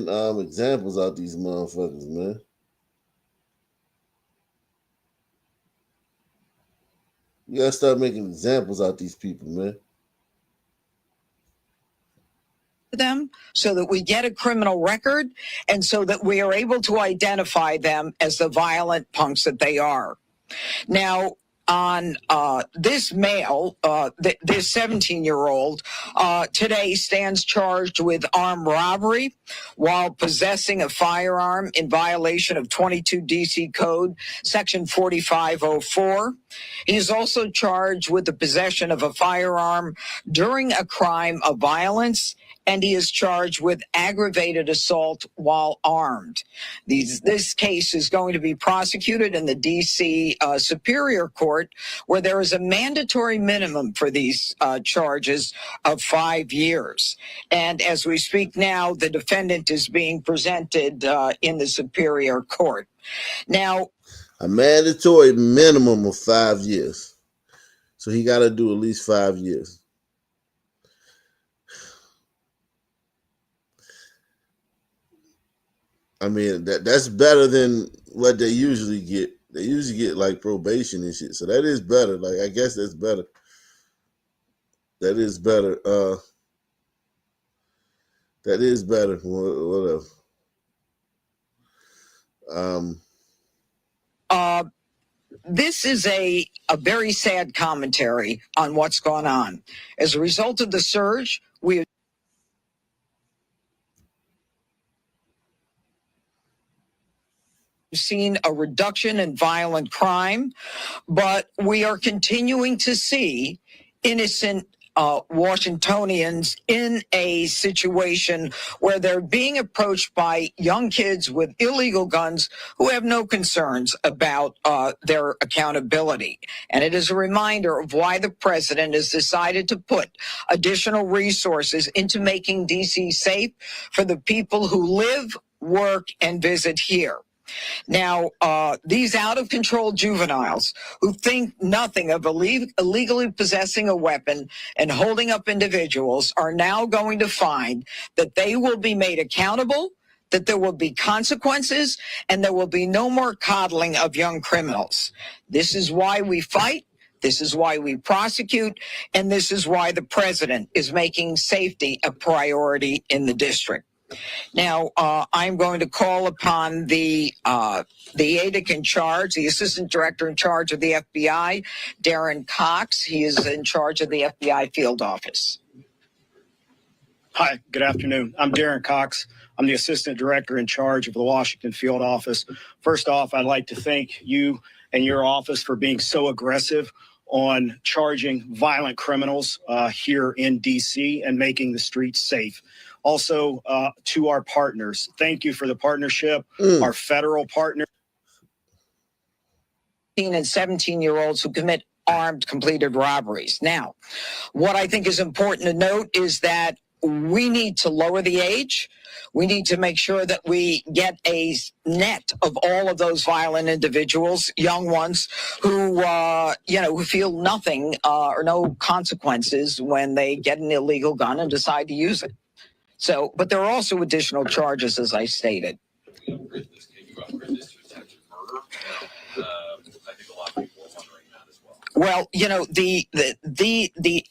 examples out these motherfuckers, man. We gotta start making examples out these people, man. Them so that we get a criminal record and so that we are able to identify them as the violent punks that they are. Now, on this male, this 17-year-old, today stands charged with armed robbery while possessing a firearm in violation of 22 DC Code, Section 4504. He is also charged with the possession of a firearm during a crime of violence, and he is charged with aggravated assault while armed. This case is going to be prosecuted in the D.C. Superior Court, where there is a mandatory minimum for these charges of 5 years. And as we speak now, the defendant is being presented in the Superior Court. Now, a mandatory minimum of 5 years. So he got to do at least 5 years. I mean, that's better than what they usually get. They usually get like probation and shit. So that is better. Like, I guess that's better. That is better. That is better. Whatever. This is a very sad commentary on what's gone on. As a result of the surge, we have seen a reduction in violent crime, but we are continuing to see innocent Washingtonians in a situation where they're being approached by young kids with illegal guns who have no concerns about their accountability. And it is a reminder of why the president has decided to put additional resources into making D.C. safe for the people who live, work, and visit here. Now, these out-of-control juveniles who think nothing of illegally possessing a weapon and holding up individuals are now going to find that they will be made accountable, that there will be consequences, and there will be no more coddling of young criminals. This is why we fight. This is why we prosecute. And this is why the president is making safety a priority in the district. Now, I'm going to call upon the ADIC in charge, the assistant director in charge of the FBI, Darren Cox. He is in charge of the FBI field office. Hi, good afternoon. I'm Darren Cox. I'm the assistant director in charge of the Washington field office. First off, I'd like to thank you and your office for being so aggressive on charging violent criminals here in D.C. and making the streets safe. Also, to our partners, thank you for the partnership, our federal partners. 16 and 17-year-olds who commit armed completed robberies. Now, what I think is important to note is that we need to lower the age. We need to make sure that we get a net of all of those violent individuals, young ones who, who feel nothing or no consequences when they get an illegal gun and decide to use it. So, but there are also additional charges, as I stated. Well, the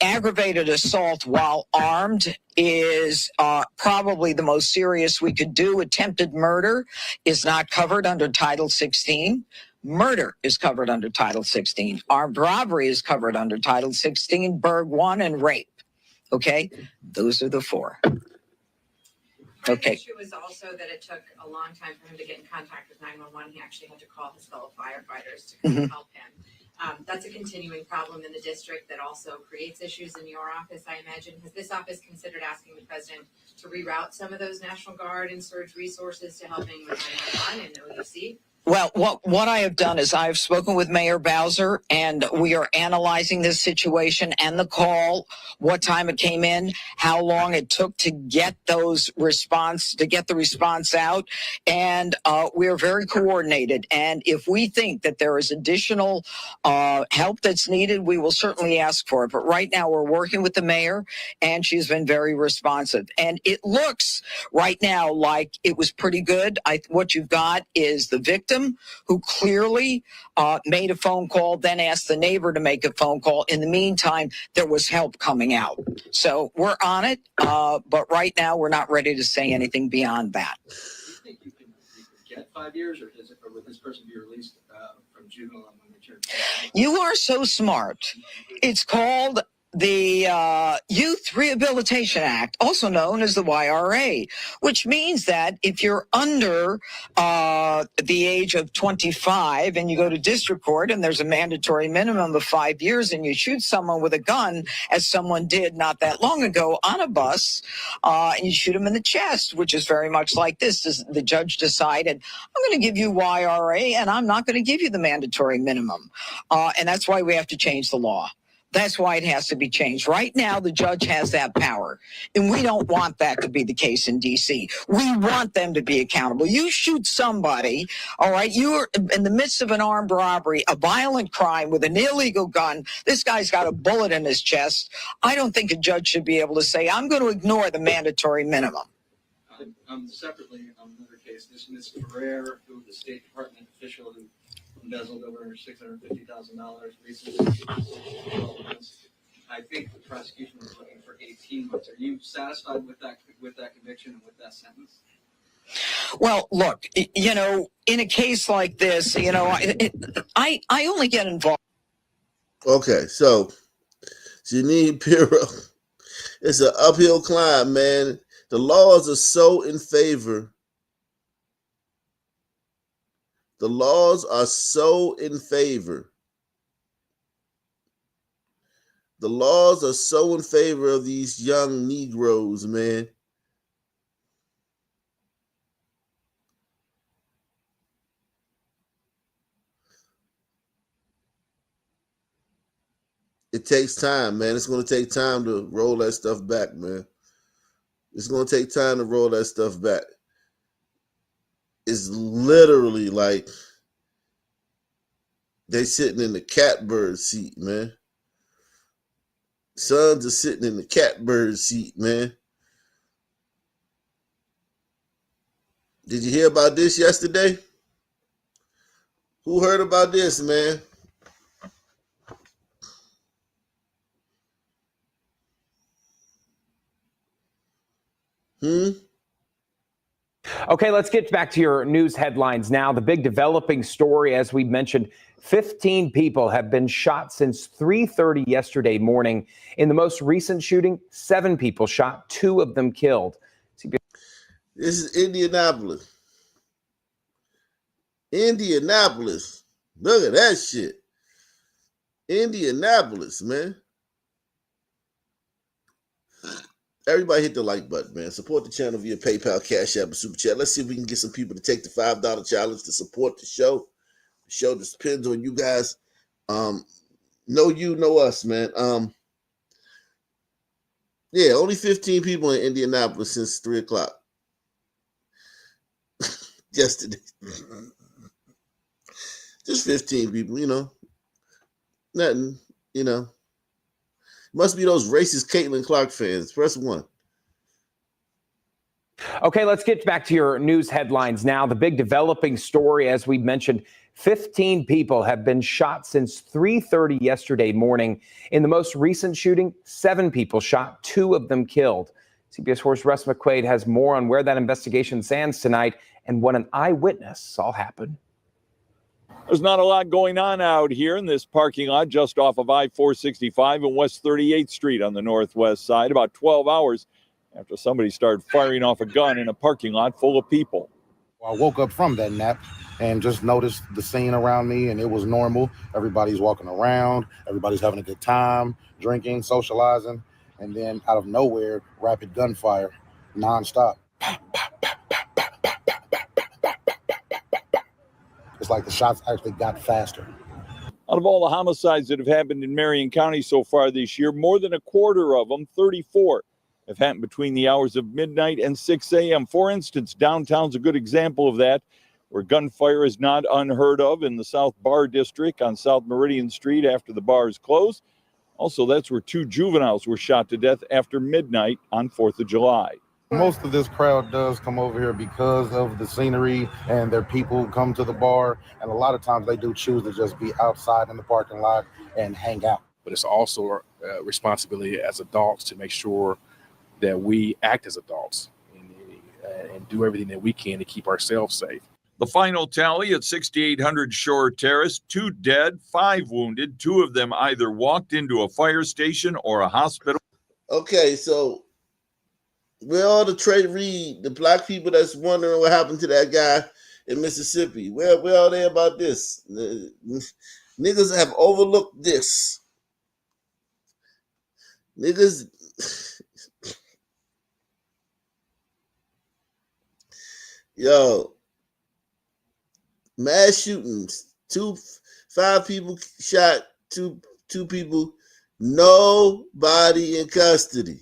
aggravated assault while armed is probably the most serious we could do. Attempted murder is not covered under Title 16. Murder is covered under Title 16. Armed robbery is covered under Title 16. Burg 1 and rape. Okay, those are the four. Okay. The issue was also that it took a long time for him to get in contact with 911. He actually had to call his fellow firefighters to come help him. That's a continuing problem in the district that also creates issues in your office, I imagine. Has this office considered asking the president to reroute some of those National Guard and surge resources to helping with 911 and OUC? Well, what I have done is I've spoken with Mayor Bowser, and we are analyzing this situation and the call, what time it came in, how long it took to get the response out, and we're very coordinated. And if we think that there is additional help that's needed, we will certainly ask for it. But right now, we're working with the mayor, and she's been very responsive. And it looks right now like it was pretty good. What you've got is the victim who clearly made a phone call, then asked the neighbor to make a phone call. In the meantime, there was help coming out. So we're on it, but right now we're not ready to say anything beyond that. Do you think you can get 5 years, or would this person be released from juvenile when they turn? You are so smart. It's called the Youth Rehabilitation Act, also known as the YRA, which means that if you're under the age of 25 and you go to district court and there's a mandatory minimum of 5 years and you shoot someone with a gun, as someone did not that long ago on a bus, and you shoot him in the chest, which is very much like this. The judge decided, I'm going to give you YRA and I'm not going to give you the mandatory minimum. And that's why we have to change the law. That's why it has to be changed. Right now, the judge has that power, and we don't want that to be the case in D.C. We want them to be accountable. You shoot somebody, all right, you're in the midst of an armed robbery, a violent crime with an illegal gun. This guy's got a bullet in his chest. I don't think a judge should be able to say, I'm going to ignore the mandatory minimum. Separately, on another case, this Ms. Ferrer, who was the State Department official who embezzled over $650,000 recently. I think the prosecution was looking for 18 months. Are you satisfied with that conviction and with that sentence? Well, look, in a case like this, you know, I only get involved. Okay, so Janine Pirro, it's an uphill climb, man. The laws are so in favor. The laws are so in favor. The laws are so in favor of these young Negroes, man. It takes time, man. It's going to take time to roll that stuff back, man. It's going to take time to roll that stuff back. It's literally like they sitting in the catbird seat, man. Sons are sitting in the catbird seat, man. Did you hear about this yesterday? Who heard about this, man? Okay, let's get back to your news headlines now. The big developing story, as we mentioned, 15 people have been shot since 3:30 yesterday morning. In the most recent shooting, 7 people shot, 2 of them killed. This is Indianapolis. Indianapolis. Look at that shit. Indianapolis, man. Everybody hit the like button, man. Support the channel via PayPal, Cash App, and Super Chat. Let's see if we can get some people to take the $5 challenge to support the show. The show just depends on you guys. Know you, know us, man. Yeah, only 15 people in Indianapolis since 3 o'clock yesterday. Just 15 people, you know. Nothing, you know. Must be those racist Caitlin Clark fans. Press 1. Okay, let's get back to your news headlines now. The big developing story, as we mentioned, 15 people have been shot since 3:30 yesterday morning. In the most recent shooting, 7 people shot, 2 of them killed. CBS 4's Russ McQuaid has more on where that investigation stands tonight and what an eyewitness saw happen. There's not a lot going on out here in this parking lot just off of I-465 and West 38th Street on the northwest side, about 12 hours after somebody started firing off a gun in a parking lot full of people. I woke up from that nap and just noticed the scene around me, and it was normal. Everybody's walking around, everybody's having a good time, drinking, socializing, and then out of nowhere, rapid gunfire, nonstop. It's like the shots actually got faster. Out of all the homicides that have happened in Marion County so far this year, more than a quarter of them, 34, have happened between the hours of midnight and 6 a.m. For instance, downtown's a good example of that, where gunfire is not unheard of in the South Bar District on South Meridian Street after the bars closed. Also, that's where 2 juveniles were shot to death after midnight on 4th of July. Most of this crowd does come over here because of the scenery and their people who come to the bar. And a lot of times they do choose to just be outside in the parking lot and hang out. But it's also a responsibility as adults to make sure that we act as adults and do everything that we can to keep ourselves safe. The final tally at 6800 Shore Terrace, 2 dead, 5 wounded. 2 of them either walked into a fire station or a hospital. Okay, so where all the Trey Reed, the black people that's wondering what happened to that guy in Mississippi, where are they about this? The niggas have overlooked this. Niggas... Yo, mass shootings, 5 people shot, two people, nobody in custody.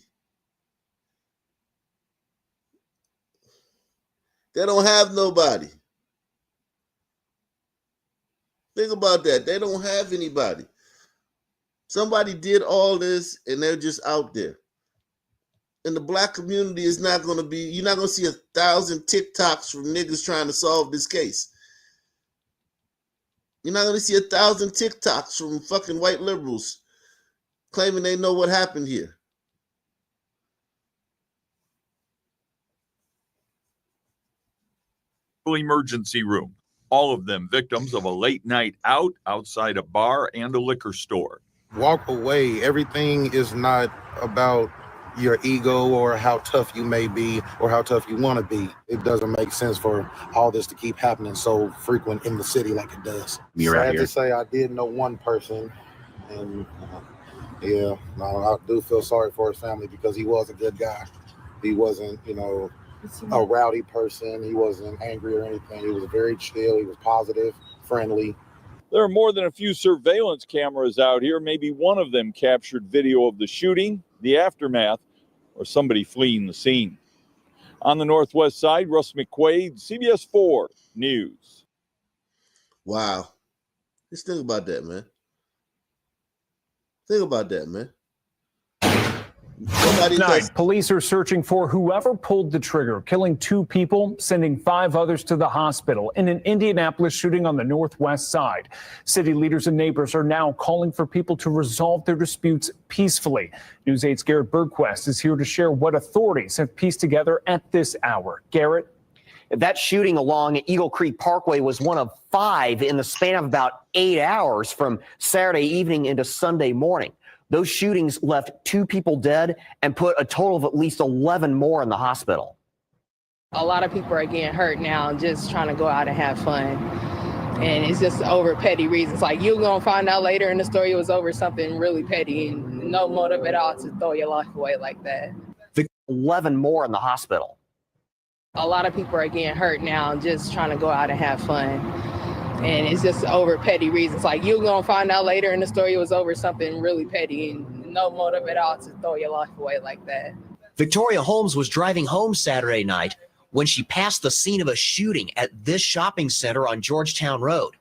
They don't have nobody. Think about that. They don't have anybody. Somebody did all this and they're just out there. And the black community is not going to be, you're not going to see 1,000 TikToks from niggas trying to solve this case. You're not going to see 1,000 TikToks from fucking white liberals claiming they know what happened here. Emergency room. all of them victims of a late night out outside a bar and a liquor store. Walk away. Everything is not about your ego or how tough you may be or how tough you want to be. It doesn't make sense for all this to keep happening so frequent in the city like it does. You're out Sad here. to say, I did know one person, and yeah, no, I do feel sorry for his family because he was a good guy. He wasn't, a rowdy person. He wasn't angry or anything. He was very chill. He was positive, friendly. There are more than a few surveillance cameras out here. Maybe one of them captured video of the shooting, the aftermath, or somebody fleeing the scene. On the northwest side, Russ McQuaid, CBS 4 News. Wow. Just think about that, man. Think about that, man. Tonight, police are searching for whoever pulled the trigger, killing 2 people, sending 5 others to the hospital in an Indianapolis shooting on the northwest side. City leaders and neighbors are now calling for people to resolve their disputes peacefully. News 8's Garrett Bergquist is here to share what authorities have pieced together at this hour. Garrett? That shooting along Eagle Creek Parkway was one of 5 in the span of about 8 hours from Saturday evening into Sunday morning. Those shootings left 2 people dead and put a total of at least 11 more in the hospital. A lot of people are getting hurt now just trying to go out and have fun. And it's just over petty reasons. Like, you're going to find out later in the story it was over something really petty and no motive at all to throw your life away like that. 11 more in the hospital. A lot of people are getting hurt now just trying to go out and have fun. And it's just over petty reasons. Like, you're going to find out later in the story it was over something really petty and no motive at all to throw your life away like that. Victoria Holmes was driving home Saturday night when she passed the scene of a shooting at this shopping center on Georgetown Road.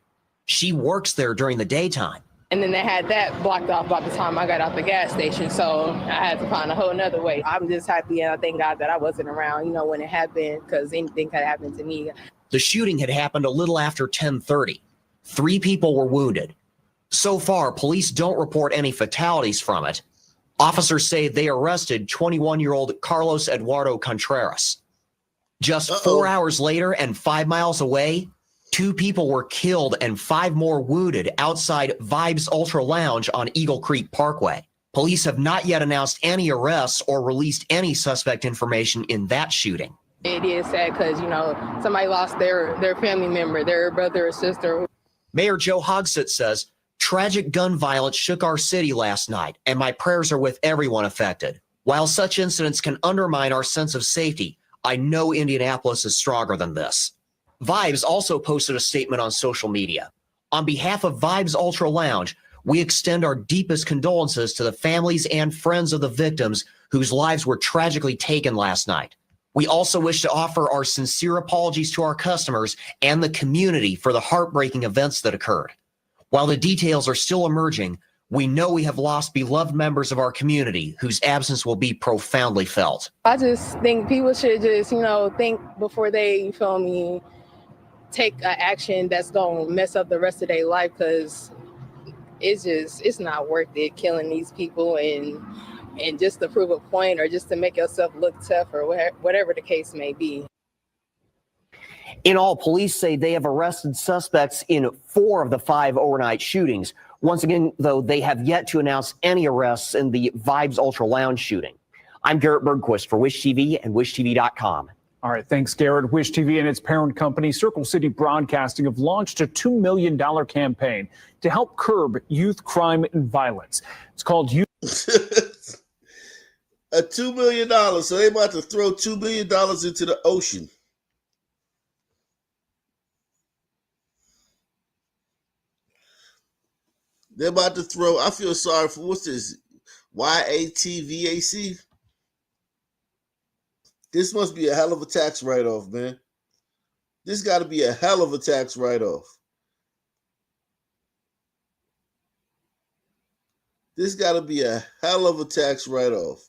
She works there during the daytime. And then they had that blocked off by the time I got out the gas station. So I had to find a whole nother way. I'm just happy and I thank God that I wasn't around, when it happened, because anything could happen to me. The shooting had happened a little after 10:30. 3 people were wounded. So far, police don't report any fatalities from it. Officers say they arrested 21-year-old Carlos Eduardo Contreras. Just 4 hours later and 5 miles away, 2 people were killed and 5 more wounded outside Vibes Ultra Lounge on Eagle Creek Parkway. Police have not yet announced any arrests or released any suspect information in that shooting. It is sad because, somebody lost their family member, their brother or sister. Mayor Joe Hogsett says, tragic gun violence shook our city last night, and my prayers are with everyone affected. While such incidents can undermine our sense of safety, I know Indianapolis is stronger than this. Vibes also posted a statement on social media. On behalf of Vibes Ultra Lounge, we extend our deepest condolences to the families and friends of the victims whose lives were tragically taken last night. We also wish to offer our sincere apologies to our customers and the community for the heartbreaking events that occurred. While the details are still emerging, we know we have lost beloved members of our community whose absence will be profoundly felt. I just think people should just, think before they, take an action that's going to mess up the rest of their life, because it's not worth it killing these people and just to prove a point or just to make yourself look tough or whatever the case may be. In all, police say they have arrested suspects in 4 of the 5 overnight shootings. Once again, though, they have yet to announce any arrests in the Vibes Ultra Lounge shooting. I'm Garrett Bergquist for Wish TV and WishTV.com. All right, thanks, Garrett. Wish TV and its parent company, Circle City Broadcasting, have launched a $2 million campaign to help curb youth crime and violence. It's called Youth. A $2 million. So they about to throw $2 million into the ocean. They're about to throw, I feel sorry for, what's this? YATVAC? This must be a hell of a tax write-off, man. This got to be a hell of a tax write-off. This got to be a hell of a tax write-off.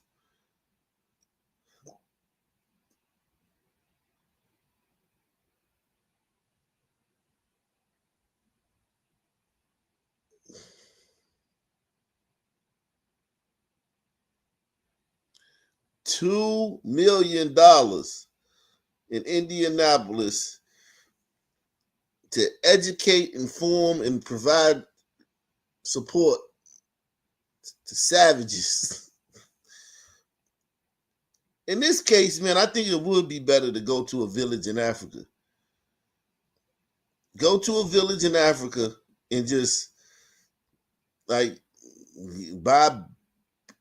$2 million in Indianapolis to educate, inform, and provide support to savages. In this case, man, I think it would be better to go to a village in Africa. Go to a village in Africa and just like buy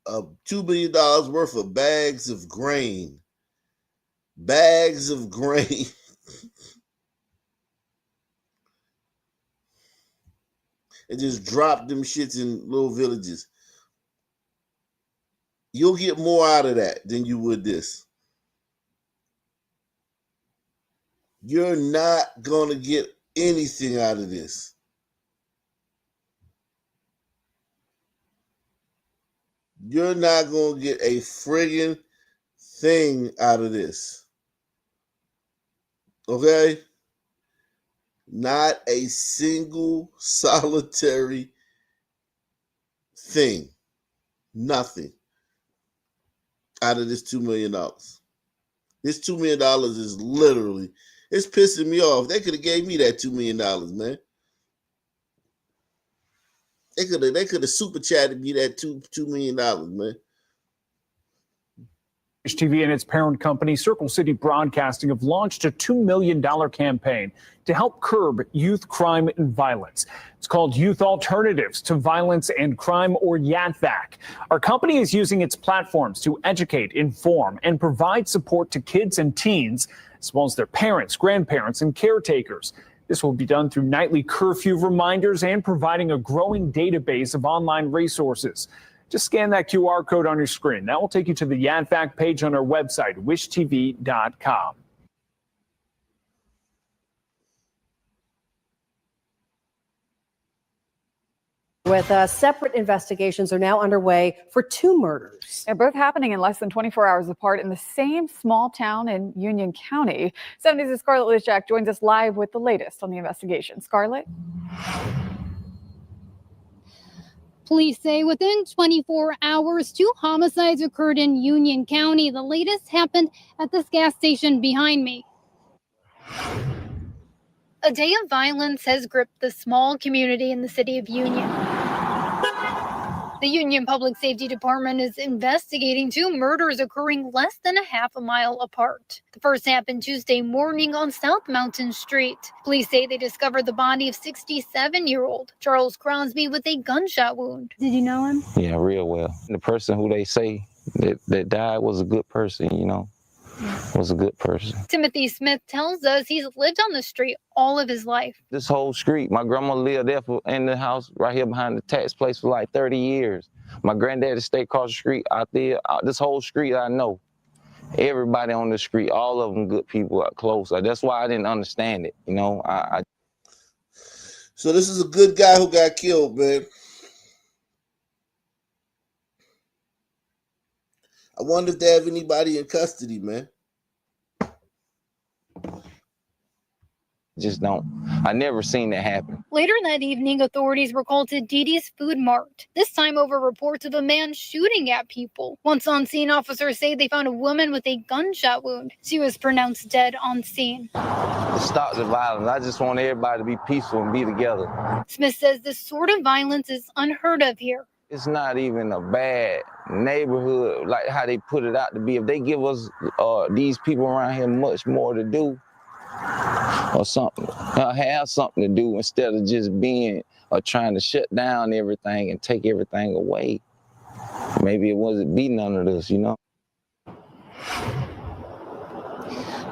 $2 million worth of bags of grain. Bags of grain. And just drop them shits in little villages. You'll get more out of that than you would this. You're not going to get anything out of this. You're not going to get a friggin' thing out of this. Okay? Not a single solitary thing. Nothing out of this $2 million. This $2 million is literally, it's pissing me off. They could have gave me that $2 million, man. They could have super chatted me that $2 million, man. TV and its parent company, Circle City Broadcasting, have launched a $2 million campaign to help curb youth crime and violence. It's called Youth Alternatives to Violence and Crime, or YATVAC. Our company is using its platforms to educate, inform, and provide support to kids and teens, as well as their parents, grandparents, and caretakers. This will be done through nightly curfew reminders and providing a growing database of online resources. Just scan that QR code on your screen. That will take you to the YATVAC page on our website, wishtv.com. With separate investigations are now underway for two murders. They're both happening in less than 24 hours apart in the same small town in Union County. 7 News' Scarlett Lizjak joins us live with the latest on the investigation. Scarlett? Police say within 24 hours, 2 homicides occurred in Union County. The latest happened at this gas station behind me. A day of violence has gripped the small community in the city of Union. The Union Public Safety Department is investigating 2 murders occurring less than a half a mile apart. The first happened Tuesday morning on South Mountain Street. Police say they discovered the body of 67-year-old Charles Crosby with a gunshot wound. Did you know him? Yeah, real well. The person who they say that died was a good person, you know. Was a good person. Timothy Smith tells us he's lived on the street all of his life. This whole street, my grandma lived there in the house right here behind the tax place for like 30 years. My granddaddy stayed across the street out there. This whole street I know. Everybody on the street, all of them good people are close. That's why I didn't understand it, you know. So this is a good guy who got killed, man. I wonder if they have anybody in custody, man. Just don't. I never seen that happen. Later that evening, authorities were called to Dee Dee's Food Mart, this time over reports of a man shooting at people. Once on scene, officers say they found a woman with a gunshot wound. She was pronounced dead on scene. Stop the violence. I just want everybody to be peaceful and be together. Smith says this sort of violence is unheard of here. It's not even a bad neighborhood like how they put it out to be. If they give us these people around here much more to do or something, have something to do instead of just being trying to shut down everything and take everything away. Maybe it wasn't be none of this, you know.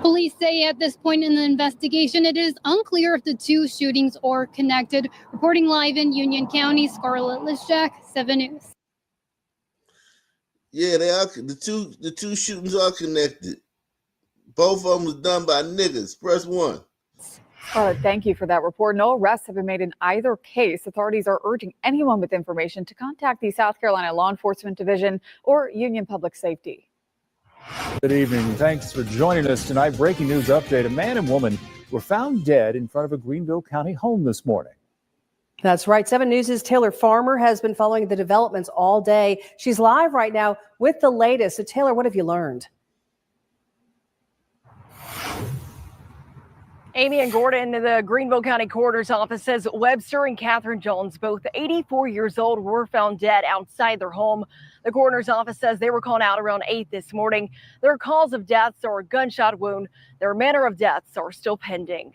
Police say at this point in the investigation, it is unclear if the 2 shootings are connected. Reporting live in Union County, Scarlett Lizjak, 7 News. Yeah, they are. The two shootings are connected. Both of them was done by niggas. Press 1. Scarlett, thank you for that report. No arrests have been made in either case. Authorities are urging anyone with information to contact the South Carolina Law Enforcement Division or Union Public Safety. Good evening. Thanks for joining us tonight. Breaking news update. A man and woman were found dead in front of a Greenville County home this morning. That's right. 7 News' Taylor Farmer has been following the developments all day. She's live right now with the latest. So Taylor, what have you learned? Amy and Gordon, the Greenville County Coroner's Office says Webster and Catherine Jones, both 84 years old, were found dead outside their home. The Coroner's Office says they were called out around 8 this morning. Their cause of deaths are a gunshot wound. Their manner of deaths are still pending.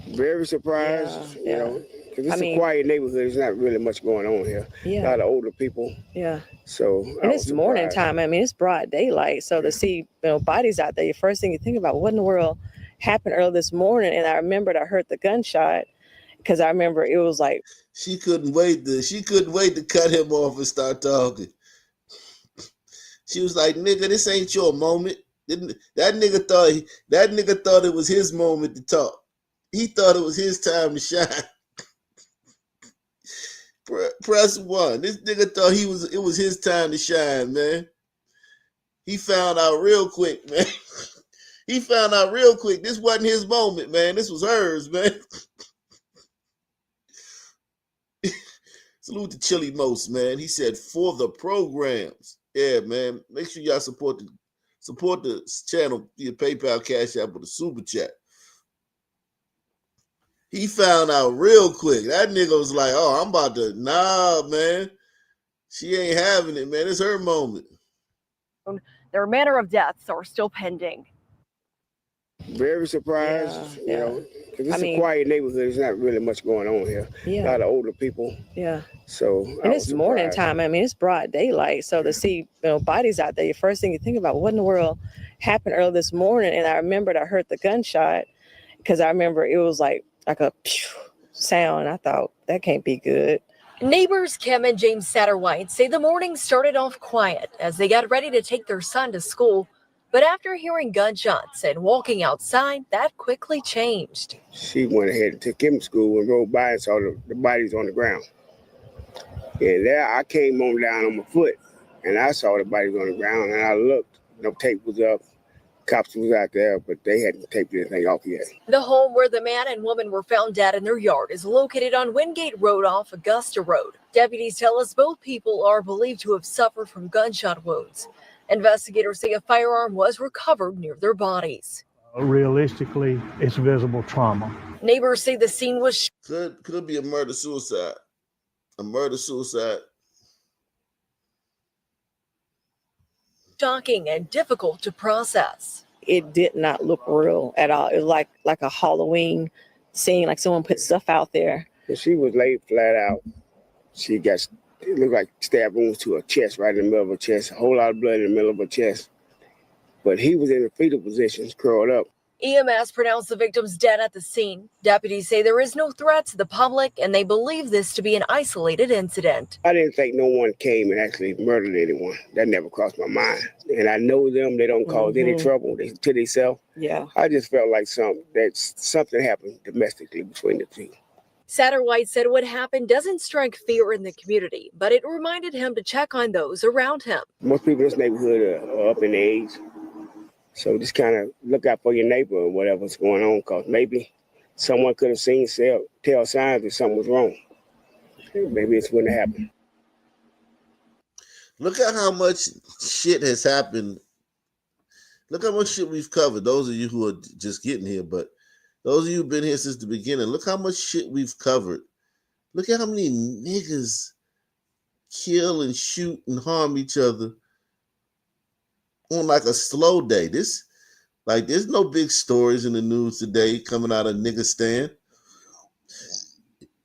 Very surprised, you know, because it's a quiet neighborhood. There's not really much going on here. A lot of older people. Yeah. So, and it's morning time. I mean, it's broad daylight. So to see, bodies out there, the first thing you think about, what in the world happened early this morning? And I remembered I heard the gunshot because I remember it was like she couldn't wait to cut him off and start talking. She was like, "Nigga, this ain't your moment." That nigga thought it was his moment to talk. He thought it was his time to shine. Press 1. This nigga thought it was his time to shine, man. He found out real quick, man. He found out real quick. This wasn't his moment, man. This was hers, man. Salute to Chili Most, man. He said, for the programs. Yeah, man. Make sure y'all support the channel via PayPal, Cash App, with a super chat. He found out real quick. That nigga was like, oh, I'm about to, nah, man. She ain't having it, man. It's her moment. Their manner of deaths are still pending. Very surprised, you know, because it's a quiet neighborhood. There's not really much going on here. A lot of older people. Yeah. So, and it's morning time. I mean, it's broad daylight. So to see, bodies out there, the first thing you think about, what in the world happened early this morning? And I remembered I heard the gunshot because I remember it was like a pew sound. I thought that can't be good. Neighbors Kim and James Satterwhite say the morning started off quiet as they got ready to take their son to school. But after hearing gunshots and walking outside, that quickly changed. She went ahead and took him to school and rode by and saw the bodies on the ground. And there I came on down on my foot and I saw the bodies on the ground and I looked. No tape was up. Cops was out there, but they hadn't taped anything off yet. The home where the man and woman were found dead in their yard is located on Wingate Road off Augusta Road. Deputies tell us both people are believed to have suffered from gunshot wounds. Investigators say a firearm was recovered near their bodies. Realistically, it's visible trauma. Neighbors say the scene was could be a murder-suicide. A murder-suicide. shocking and difficult to process. It did not look real at all. It was like a Halloween scene, like someone put stuff out there. And she was laid flat out. She got, it looked like stab wounds to her chest, right in the middle of her chest, a whole lot of blood in the middle of her chest. But he was in a fetal position, curled up. EMS pronounced the victims dead at the scene. Deputies say there is no threat to the public, and they believe this to be an isolated incident. I didn't think no one came and actually murdered anyone. That never crossed my mind. And I know them; they don't cause any trouble to themselves. Yeah. I just felt like something happened domestically between the two. Satterwhite said what happened doesn't strike fear in the community, but it reminded him to check on those around him. Most people in this neighborhood are up in age. So just kind of look out for your neighbor or whatever's going on, because maybe someone could have seen tell signs that something was wrong. Maybe it's when it happened. Look at how much shit has happened. Look how much shit we've covered. Those of you who are just getting here, but those of you who've been here since the beginning, look how much shit we've covered. Look at how many niggas kill and shoot and harm each other on like a slow day. There's no big stories in the news today coming out of nigga stand.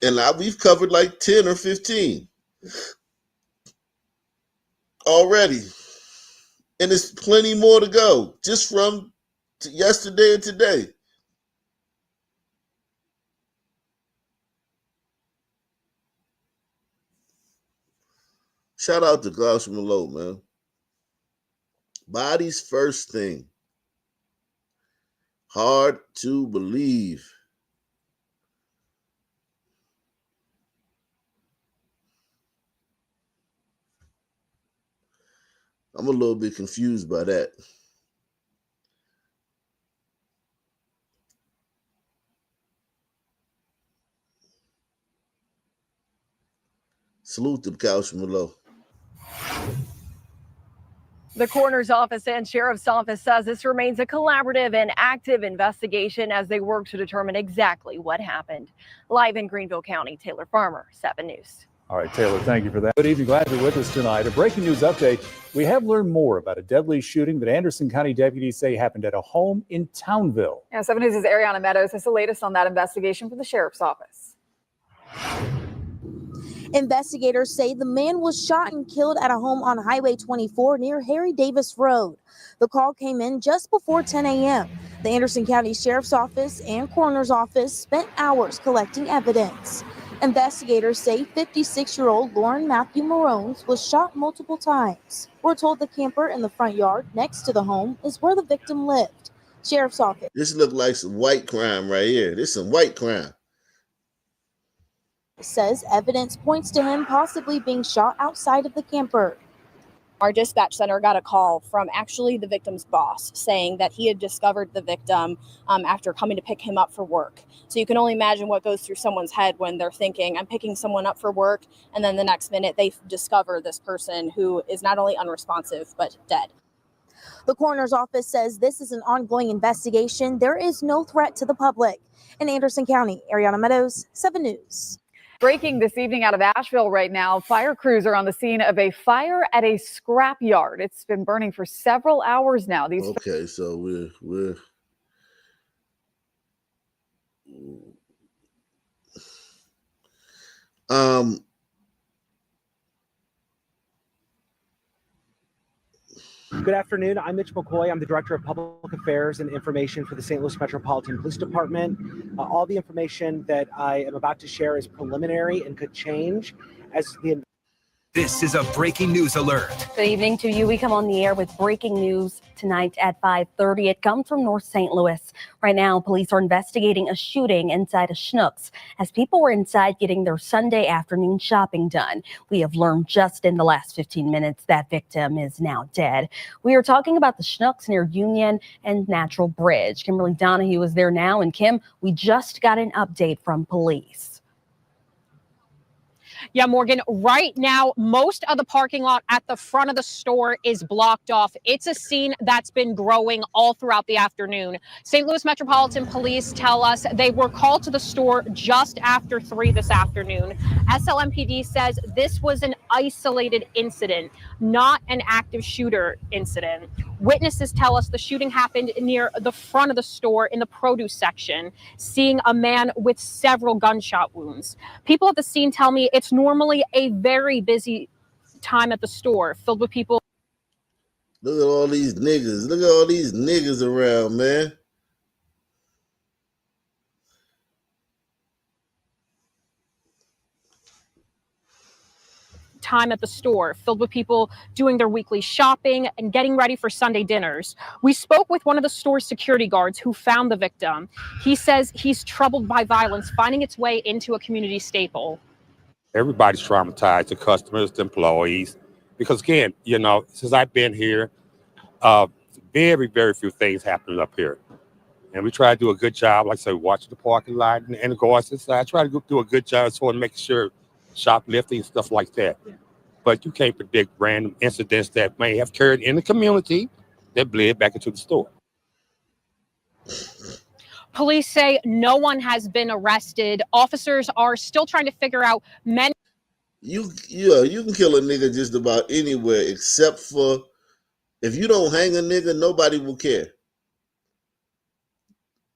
And now we've covered like 10 or 15 already. And there's plenty more to go just from yesterday and today. Shout out to Klaus from Low, man. Bodies first thing. Hard to believe. I'm a little bit confused by that. Salute to Klaus from Low. The coroner's office and sheriff's office says this remains a collaborative and active investigation as they work to determine exactly what happened. Live in Greenville County, Taylor Farmer, 7 News. All right, Taylor, thank you for that. Good evening. Glad you're with us tonight. A breaking news update. We have learned more about a deadly shooting that Anderson County deputies say happened at a home in Townville. Yeah, 7 News' Ariana Meadows has the latest on that investigation from the sheriff's office. Investigators say the man was shot and killed at a home on Highway 24 near Harry Davis Road. The call came in just before 10 a.m. The Anderson County Sheriff's Office and Coroner's Office spent hours collecting evidence. Investigators say 56-year-old Lauren Matthew Marones was shot multiple times. We're told the camper in the front yard next to the home is where the victim lived. Sheriff's Office. This look like some white crime right here. This is some white crime. Says evidence points to him possibly being shot outside of the camper. Our dispatch center got a call from actually the victim's boss saying that he had discovered the victim after coming to pick him up for work. So you can only imagine what goes through someone's head when they're thinking, I'm picking someone up for work, and then the next minute they discover this person who is not only unresponsive, but dead. The coroner's office says this is an ongoing investigation. There is no threat to the public. In Anderson County, Ariana Meadows, 7 News. Breaking this evening out of Asheville right now, fire crews are on the scene of a fire at a scrap yard. It's been burning for several hours now. Okay, so we're Good afternoon. I'm Mitch McCoy. I'm the Director of Public Affairs and Information for the St. Louis Metropolitan Police Department. All the information that I am about to share is preliminary and could change as the This is a breaking news alert. Good evening to you. We come on the air with breaking news tonight at 5:30. It comes from North St. Louis. Right now, police are investigating a shooting inside a Schnucks as people were inside getting their Sunday afternoon shopping done. We have learned just in the last 15 minutes that victim is now dead. We are talking about the Schnucks near Union and Natural Bridge. Kimberly Donahue is there now. And Kim, we just got an update from police. Yeah, Morgan, right now, most of the parking lot at the front of the store is blocked off. It's a scene that's been growing all throughout the afternoon. St. Louis Metropolitan Police tell us they were called to the store just after 3 this afternoon. SLMPD says this was an isolated incident, not an active shooter incident. Witnesses tell us the shooting happened near the front of the store in the produce section, seeing a man with several gunshot wounds. People at the scene tell me it's normally a very busy time at the store, filled with people. Look at all these niggas. Look at all these niggas around, man. Time at the store, filled with people doing their weekly shopping and getting ready for Sunday dinners. We spoke with one of the store's security guards who found the victim. He says he's troubled by violence finding its way into a community staple. Everybody's traumatized, the customers, the employees, because again, you know, since I've been here, very, very few things happen up here. And we try to do a good job, like I say, watching the parking lot and the guards inside. I try to do a good job sort of making sure shoplifting and stuff like that. Yeah. But you can't predict random incidents that may have occurred in the community that bled back into the store. Police say no one has been arrested. Officers are still trying to figure out many. You can kill a nigga just about anywhere except for if you don't hang a nigga, nobody will care.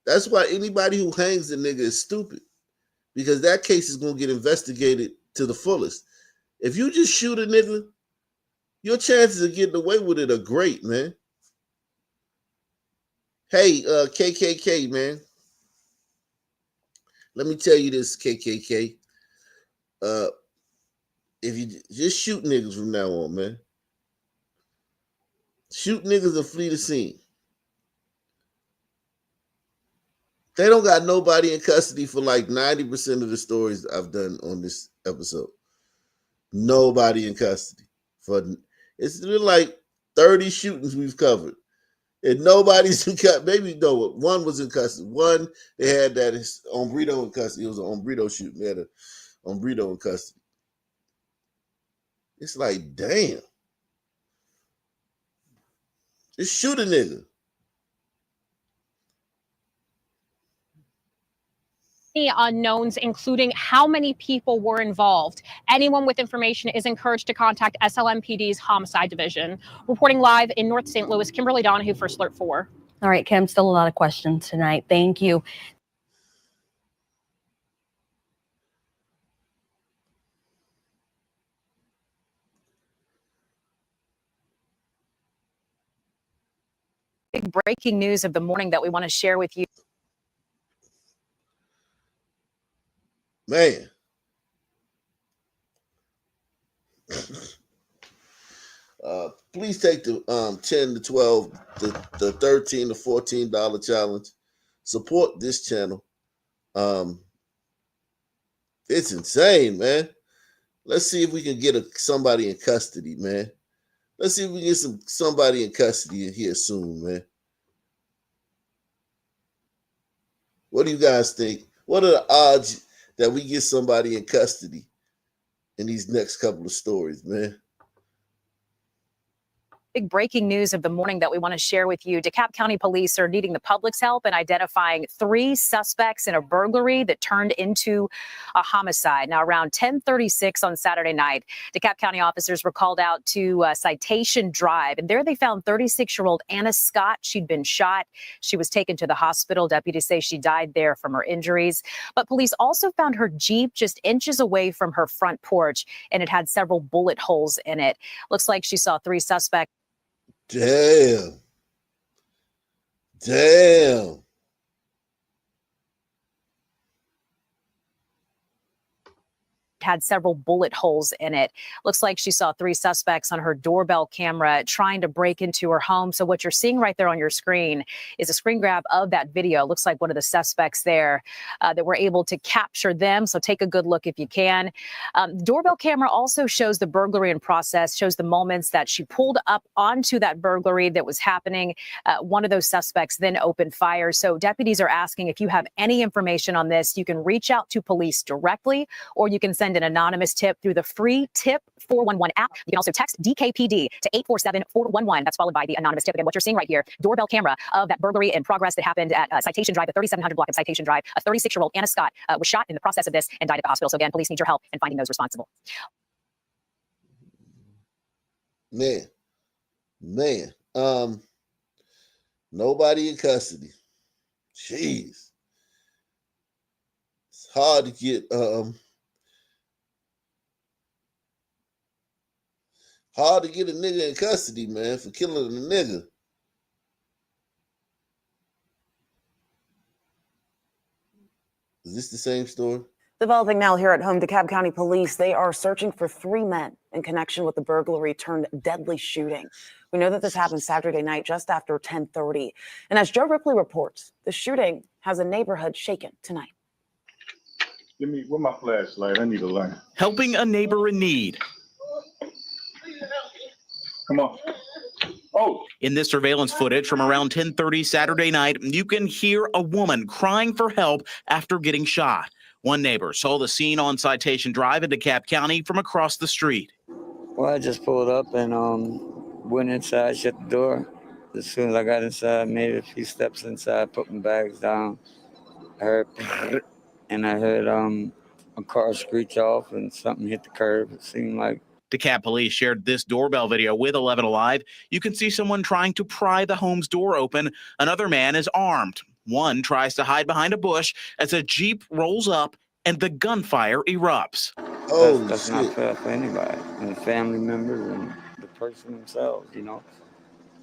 That's why anybody who hangs a nigga is stupid, because that case is going to get investigated to the fullest. If you just shoot a nigga, your chances of getting away with it are great, man. Hey, KKK, man. Let me tell you this, KKK. If you just shoot niggas from now on, man. Shoot niggas and flee the scene. They don't got nobody in custody for like 90% of the stories I've done on this episode. Nobody in custody. It's been like 30 shootings we've covered. And nobody's in custody. Maybe no, one was in custody. One, they had that Ombrito in custody. It was an Ombrito shooting. They had an Ombrito in custody. It's like, damn. Just shoot a nigga. Unknowns, including how many people were involved. Anyone with information is encouraged to contact SLMPD's Homicide Division. Reporting live in North St. Louis, Kimberly Donahue, First Alert 4. All right, Kim, still a lot of questions tonight. Thank you. Big breaking news of the morning that we want to share with you. Man. Please take the 10 to 12, the 13 to $14 challenge. Support this channel. It's insane, man. Let's see if we can get somebody in custody, man. Let's see if we can get somebody in custody in here soon, man. What do you guys think? What are the odds that we get somebody in custody in these next couple of stories, man? Big breaking news of the morning that we want to share with you. DeKalb County Police are needing the public's help in identifying 3 suspects in a burglary that turned into a homicide. Now, around 10:36 on Saturday night, DeKalb County officers were called out to Citation Drive, and there they found 36-year-old Anna Scott. She'd been shot. She was taken to the hospital. Deputies say she died there from her injuries. But police also found her Jeep just inches away from her front porch, and it had several bullet holes in it. Looks like she saw 3 suspects. Damn. Had several bullet holes in it. Looks like she saw 3 suspects on her doorbell camera trying to break into her home. So what you're seeing right there on your screen is a screen grab of that video. Looks like one of the suspects there that were able to capture them. So take a good look if you can. Doorbell camera also shows the burglary in process, shows the moments that she pulled up onto that burglary that was happening. One of those suspects then opened fire. So deputies are asking if you have any information on this, you can reach out to police directly, or you can send an anonymous tip through the free Tip 411 app. You can also text DKPD to 847-411. That's followed by the anonymous tip. Again, what you're seeing right here, doorbell camera of that burglary in progress that happened at Citation Drive, the 3700 block of Citation Drive. A 36-year-old Anna Scott was shot in the process of this and died at the hospital. So again, police need your help in finding those responsible. Man. Nobody in custody. Jeez. It's hard to get a nigga in custody, man, for killing a nigga. Is this the same story? Developing now here at home, DeKalb County Police, they are searching for 3 men in connection with the burglary turned deadly shooting. We know that this happened Saturday night just after 10:30. And as Joe Ripley reports, the shooting has a neighborhood shaken tonight. Where's my flashlight? I need a light. Helping a neighbor in need. Come on. Oh. In this surveillance footage from around 10:30 Saturday night, you can hear a woman crying for help after getting shot. One neighbor saw the scene on Citation Drive in DeKalb County from across the street. Well, I just pulled up and went inside, shut the door. As soon as I got inside, made a few steps inside, put my bags down. I heard and I heard a car screech off and something hit the curb. It seemed like. DeKalb police shared this doorbell video with 11 Alive. You can see someone trying to pry the home's door open. Another man is armed. One tries to hide behind a bush as a Jeep rolls up and the gunfire erupts. That's not fair for anybody, and the family members and the person themselves, you know.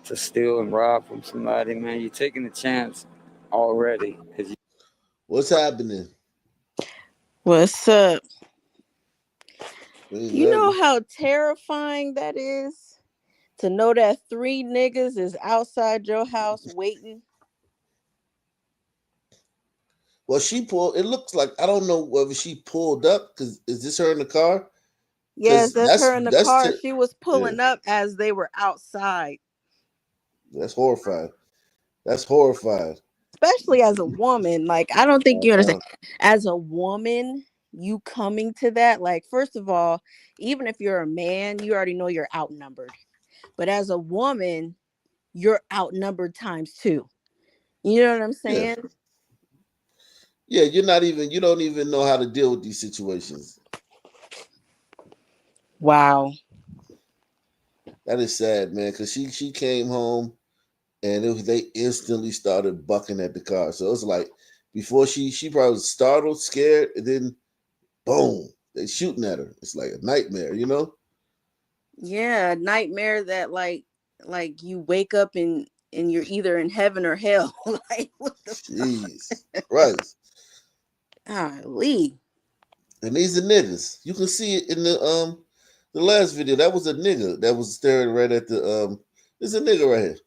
To steal and rob from somebody, man, you're taking a chance already. What's happening? What's up? You know how terrifying that is? To know that 3 niggas is outside your house waiting? Well, it looks like, I don't know whether she pulled up, because is this her in the car? Yes, that's her in the car. She was pulling up as they were outside. That's horrifying. Especially as a woman. Like, I don't think you understand. As a woman, you coming to that, like, first of all, even if you're a man, you already know you're outnumbered. But as a woman, you're outnumbered times 2. You know what I'm Yeah. saying? Yeah, you don't even know how to deal with these situations. Wow. That is sad, man, because she came home and they instantly started bucking at the car. So it was like before she probably was startled, scared, and then boom, they shooting at her. It's like a nightmare, you know? Yeah, nightmare that like you wake up and you're either in heaven or hell. Like what the Jeez. Right. golly. And these are niggas. You can see it in the last video. That was a nigga that was staring right at the there's a nigga right here.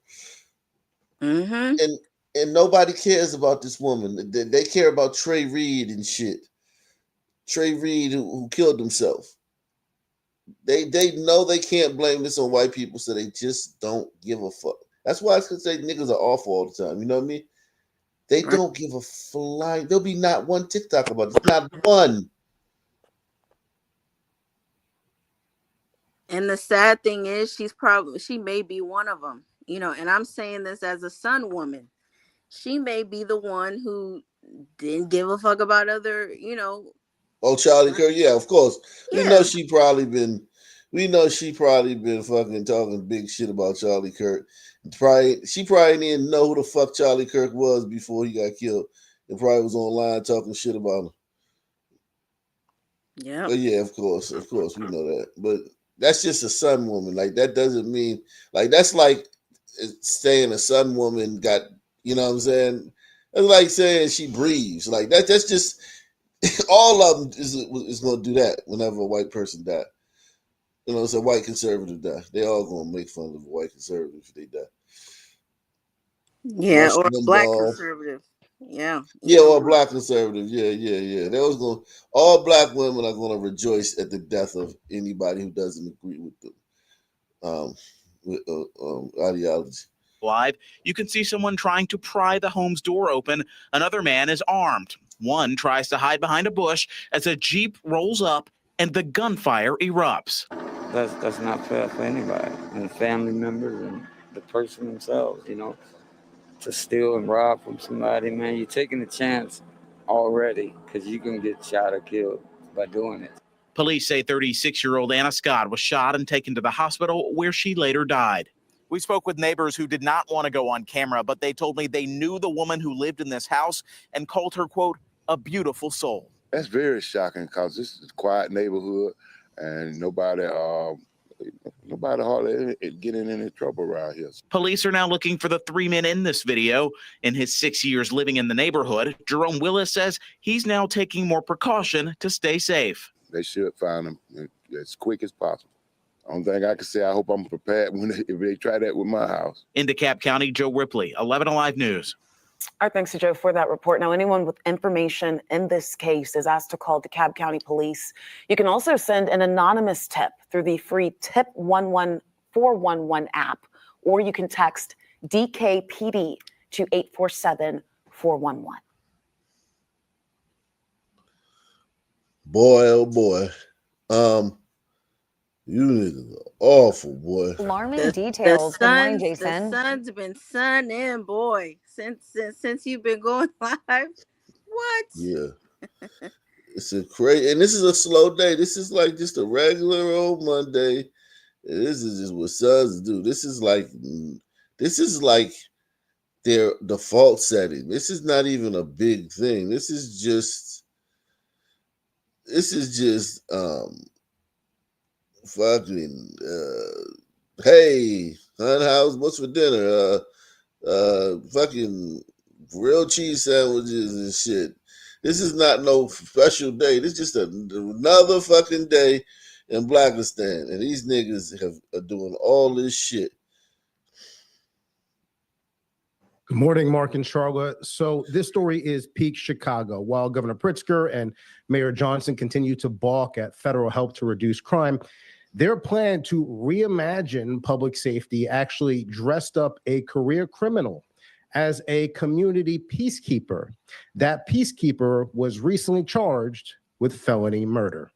Mm-hmm. And nobody cares about this woman. They care about Trey Reed and shit. Trey Reed who killed himself. They know they can't blame this on white people, so they just don't give a fuck. That's why I could say niggas are awful all the time. You know what I mean? They Right. don't give a flying. There'll be not one TikTok about this. Not one. And the sad thing is she may be one of them, you know, and I'm saying this as a Sun woman. She may be the one who didn't give a fuck about other, you know. Oh, Charlie Kirk, yeah, of course. We know Yeah. she probably been fucking talking big shit about Charlie Kirk. She probably didn't know who the fuck Charlie Kirk was before he got killed, and probably was online talking shit about him. Yeah. But yeah, of course, we know that. But that's just a Sun woman. Like that doesn't mean like that's like saying a Sun woman got. You know what I'm saying? It's like saying she breathes. Like that. That's just all of them is going to do that whenever a white person die. You know, it's a white conservative die. They all going to make fun of a white conservative if they die. Yeah, Rush or a black Limbaugh. conservative. Yeah. Yeah, Either or a one. black conservative. Yeah. They was going. All black women are going to rejoice at the death of anybody who doesn't agree with them. Ideology. Live, you can see someone trying to pry the home's door open. Another man is armed. One tries to hide behind a bush as a Jeep rolls up and the gunfire erupts. That's not fair for anybody, and family members and the person themselves, you know. To steal and rob from somebody, man, you're taking a chance already because you can get shot or killed by doing it. Police say 36-year-old Anna Scott was shot and taken to the hospital where she later died. We spoke with neighbors who did not want to go on camera, but they told me they knew the woman who lived in this house and called her, quote, a beautiful soul. That's very shocking because this is a quiet neighborhood and nobody hardly getting in any trouble around here. Police are now looking for the 3 men in this video. In his 6 years living in the neighborhood, Jerome Willis says he's now taking more precaution to stay safe. They should find them as quick as possible. Only thing I can say, I hope I'm prepared if they try that with my house. In DeKalb County, Joe Ripley, 11 Alive News. Our thanks to Joe for that report. Now, anyone with information in this case is asked to call DeKalb County Police. You can also send an anonymous tip through the free Tip 11411 app, or you can text DKPD to 847-411. Boy, oh boy. You niggas are awful, boy. Alarming details. Good morning, Jason. The sun's been sunning, boy, since you've been going live. What? Yeah. It's a crazy, and this is a slow day. This is like just a regular old Monday. This is just what sons do. This is like their default setting. This is not even a big thing. This is just fucking hey, hun, what's for dinner? Fucking grilled cheese sandwiches and shit. This is not no special day. This is just another fucking day in Blackistan, and these niggas are doing all this shit. Good morning, Mark and Charlotte. So this story is peak Chicago. While Governor Pritzker and Mayor Johnson continue to balk at federal help to reduce crime, their plan to reimagine public safety actually dressed up a career criminal as a community peacekeeper. That peacekeeper was recently charged with felony murder.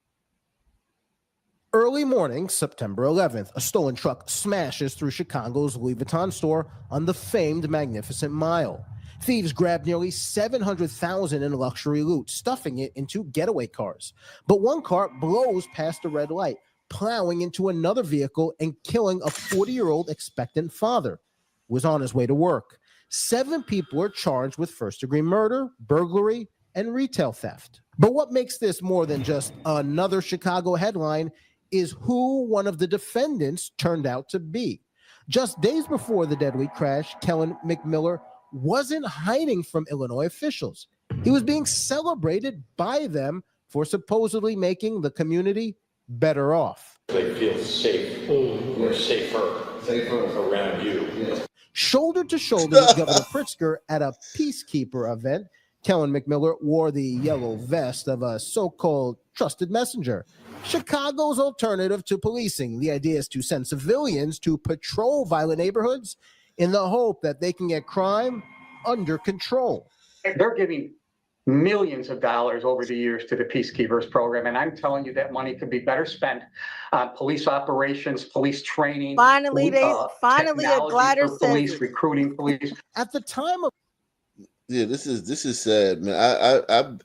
Early morning, September 11th, a stolen truck smashes through Chicago's Louis Vuitton store on the famed Magnificent Mile. Thieves grab nearly $700,000 in luxury loot, stuffing it into getaway cars. But one car blows past a red light, plowing into another vehicle and killing a 40-year-old expectant father who was on his way to work. 7 people are charged with first-degree murder, burglary, and retail theft. But what makes this more than just another Chicago headline is who one of the defendants turned out to be. Just days before the deadly crash, Kellen McMiller wasn't hiding from Illinois officials. He was being celebrated by them for supposedly making the community better off. They feel safe or safer around you. Shoulder to shoulder with Governor Pritzker at a peacekeeper event, Kellen McMiller wore the yellow vest of a so-called trusted messenger. Chicago's alternative to policing. The idea is to send civilians to patrol violent neighborhoods in the hope that they can get crime under control. They're giving millions of dollars over the years to the Peacekeepers program, and I'm telling you that money could be better spent on police operations, police training. Finally, a glider says police, it. recruiting police. At the time of this is sad, man.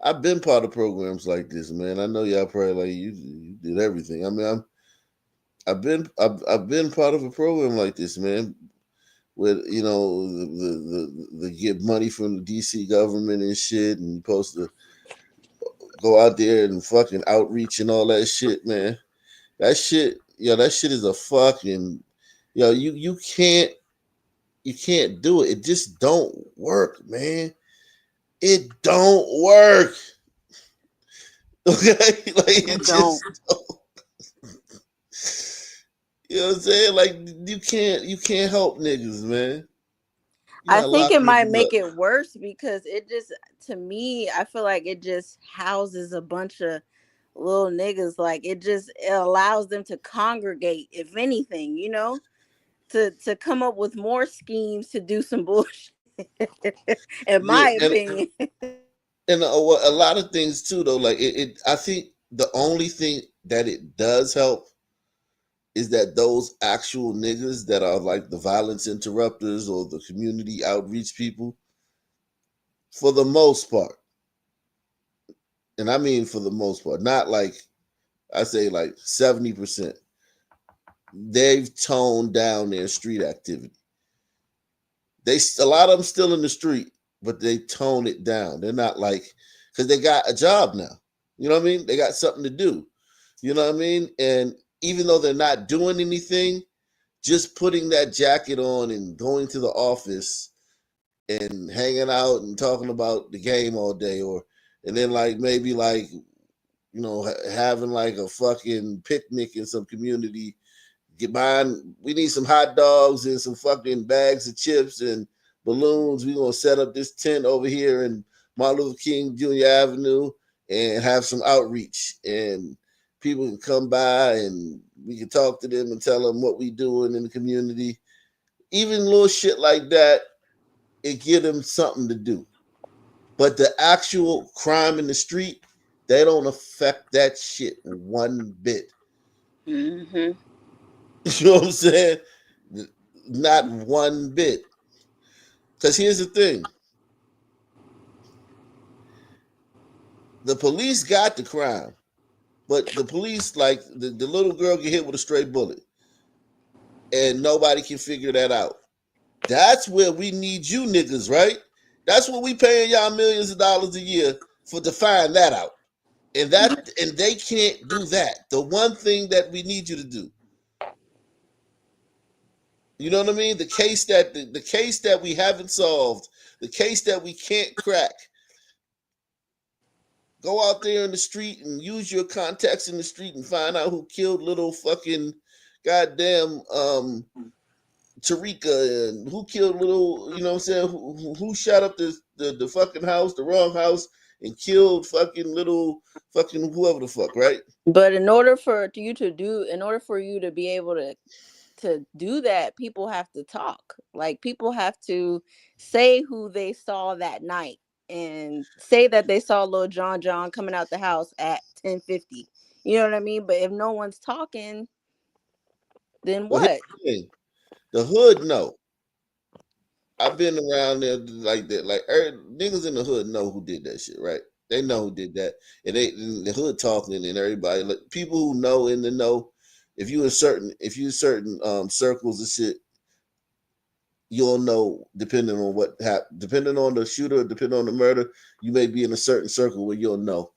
I've been part of programs like this, man. I know y'all probably like you did everything. I mean, I've been part of a program like this, man. With the get money from the DC government and shit, and you're supposed to go out there and fucking outreach and all that shit, man. That shit is a fucking you can't do it. It just don't work, man. It don't work. Okay, like it just don't. You know what I'm saying? Like you can't help niggas, man. I think it might make it worse because it just, to me, I feel like it just houses a bunch of little niggas. Like it allows them to congregate, if anything, to come up with more schemes to do some bullshit. In my opinion. And a lot of things too, though. Like I think the only thing that it does help is that those actual niggas that are like the violence interrupters or the community outreach people, for the most part, and I mean for the most part, not like I say like 70%, they've toned down their street activity. A lot of them still in the street, but they tone it down. They're not like, because they got a job now. You know what I mean? They got something to do. You know what I mean? And even though they're not doing anything, just putting that jacket on and going to the office and hanging out and talking about the game all day, and then like maybe like, having like a fucking picnic in some community. We need some hot dogs and some fucking bags of chips and balloons. We're gonna set up this tent over here in Martin Luther King Jr. Avenue and have some outreach, and people can come by and we can talk to them and tell them what we doing in the community. Even little shit like that, it give them something to do. But the actual crime in the street, they don't affect that shit one bit. Mm-hmm. You know what I'm saying? Not one bit. Because here's the thing. The police got the crime. But the police, like, the little girl get hit with a stray bullet. And nobody can figure that out. That's where we need you niggas, right? That's what we paying y'all millions of dollars a year to find that out. And they can't do that. The one thing that we need you to do. You know what I mean? The case that we haven't solved, the case that we can't crack. Go out there in the street and use your contacts in the street and find out who killed little fucking goddamn Tarika, and who killed little, you know what I'm saying? Who shot up the fucking house, the wrong house, and killed fucking little fucking whoever the fuck, right? But in order for you to be able to do that, people have to talk. Like, people have to say who they saw that night and say that they saw little John coming out the house at 10:50. You know what I mean? But if no one's talking, then Well, what? here's the thing. The hood know. I've been around there like that. Like niggas in the hood know who did that shit, right? They know who did that, and the hood talking, and everybody, like people who know in the know. If you in certain circles and shit, you'll know depending on what happened, depending on the shooter, depending on the murder. You may be in a certain circle where you'll know,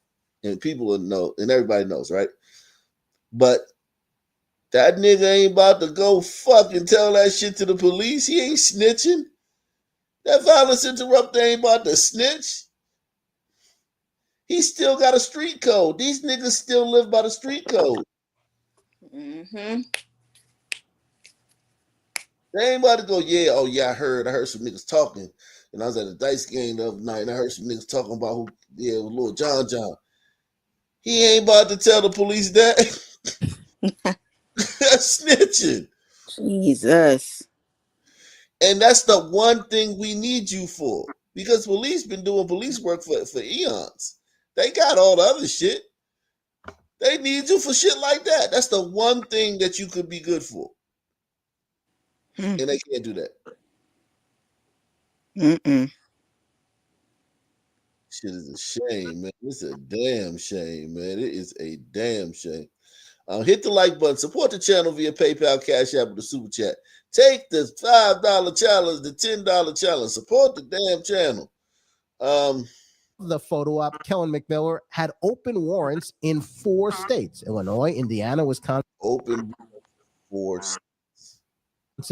and people will know, and everybody knows, right? But that nigga ain't about to go fucking tell that shit to the police. He ain't snitching. That violence interrupter ain't about to snitch. He still got a street code. These niggas still live by the street code. Mm-hmm. They ain't about to go, yeah, oh yeah, I heard some niggas talking. And I was at a dice game the other night and I heard some niggas talking about who, yeah, it was Lil John. He ain't about to tell the police that. That's snitching. Jesus. And that's the one thing we need you for. Because police been doing police work for eons. They got all the other shit. They need you for shit like that. That's the one thing that you could be good for. And they can't do that. Shit is a shame, man. It's a damn shame, man. It is a damn shame. Hit the like button. Support the channel via PayPal, Cash App, or the Super Chat. Take the $5 challenge, the $10 challenge. Support the damn channel. The photo op, Kellen McMiller had open warrants in 4 states: Illinois, Indiana, Wisconsin, open 4 states,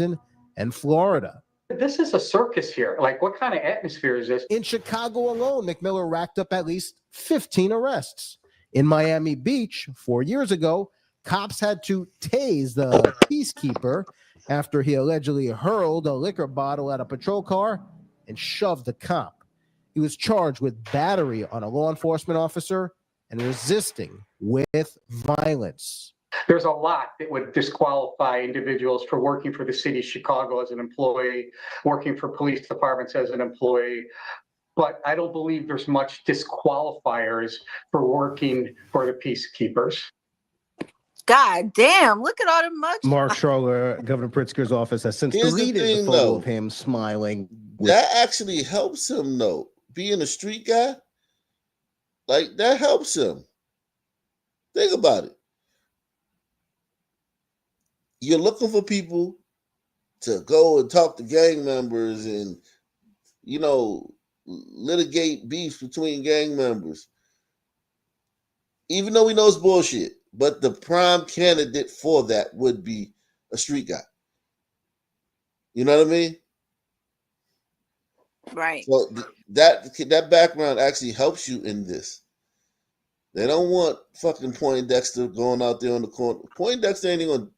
and Florida. This is a circus here. Like, what kind of atmosphere is this? In Chicago alone, McMiller racked up at least 15 arrests. In Miami Beach 4 years ago, cops had to tase the peacekeeper after he allegedly hurled a liquor bottle at a patrol car and shoved the cop. He was charged with battery on a law enforcement officer and resisting with violence. There's a lot that would disqualify individuals for working for the city of Chicago as an employee, working for police departments as an employee. But I don't believe there's much disqualifiers for working for the peacekeepers. God damn, look at all the much. Mark Schroeder, Governor Pritzker's office, has since deleted the photo of him smiling. That actually helps him, though. Being a street guy, like, that helps him. Think about it. You're looking for people to go and talk to gang members and, litigate beefs between gang members. Even though we know it's bullshit, but the prime candidate for that would be a street guy. You know what I mean? Right. So that background actually helps you in this. They don't want fucking Poindexter going out there on the corner. Poindexter ain't even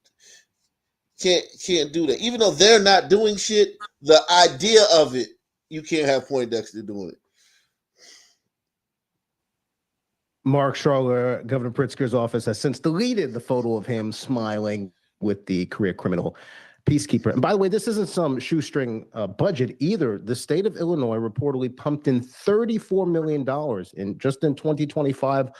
can't do that. Even though they're not doing shit, the idea of it, you can't have Poindexter doing it. Mark Schroeder, Governor Pritzker's office, has since deleted the photo of him smiling with the career criminal peacekeeper. And by the way, this isn't some shoestring budget either. The state of Illinois reportedly pumped in $34 million in 2025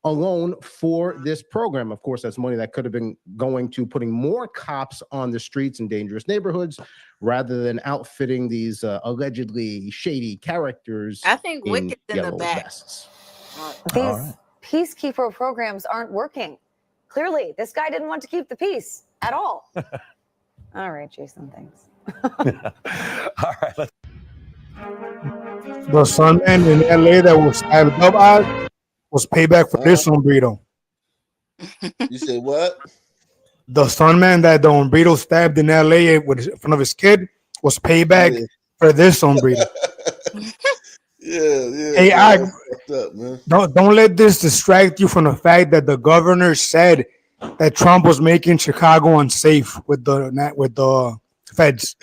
alone for this program. Of course, that's money that could have been going to putting more cops on the streets in dangerous neighborhoods rather than outfitting these allegedly shady characters. I think Wicked's in the back. Vests. These peacekeeper programs aren't working. Clearly, this guy didn't want to keep the peace at all. All right, Jason, thanks. All right. The sunman in LA that was stabbed up was payback for this sombrero. You said what? The sunman that the sombrero stabbed in LA in front of his kid was payback for this sombrero. Hey, don't let this distract you from the fact that the governor said that Trump was making Chicago unsafe with the feds.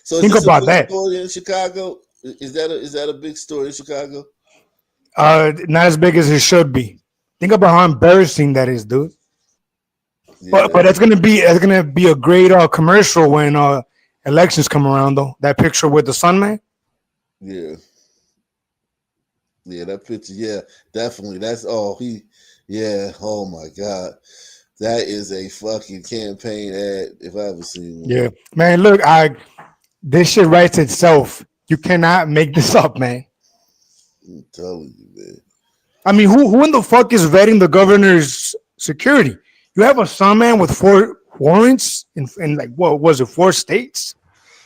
So think about that. Story in Chicago, is that a big story in Chicago? Not as big as it should be. Think about how embarrassing that is, dude. Yeah. But that's gonna be a great commercial when elections come around, though. That picture with the sun man. Yeah. Yeah, that picture. Yeah, definitely. That's all. Yeah. Oh my God. That is a fucking campaign ad if I ever seen one. Yeah, man. Look, this shit writes itself. You cannot make this up, man. I'm telling you, man. I mean, who in the fuck is vetting the governor's security? You have a son man with 4 warrants in like what was it, 4 states?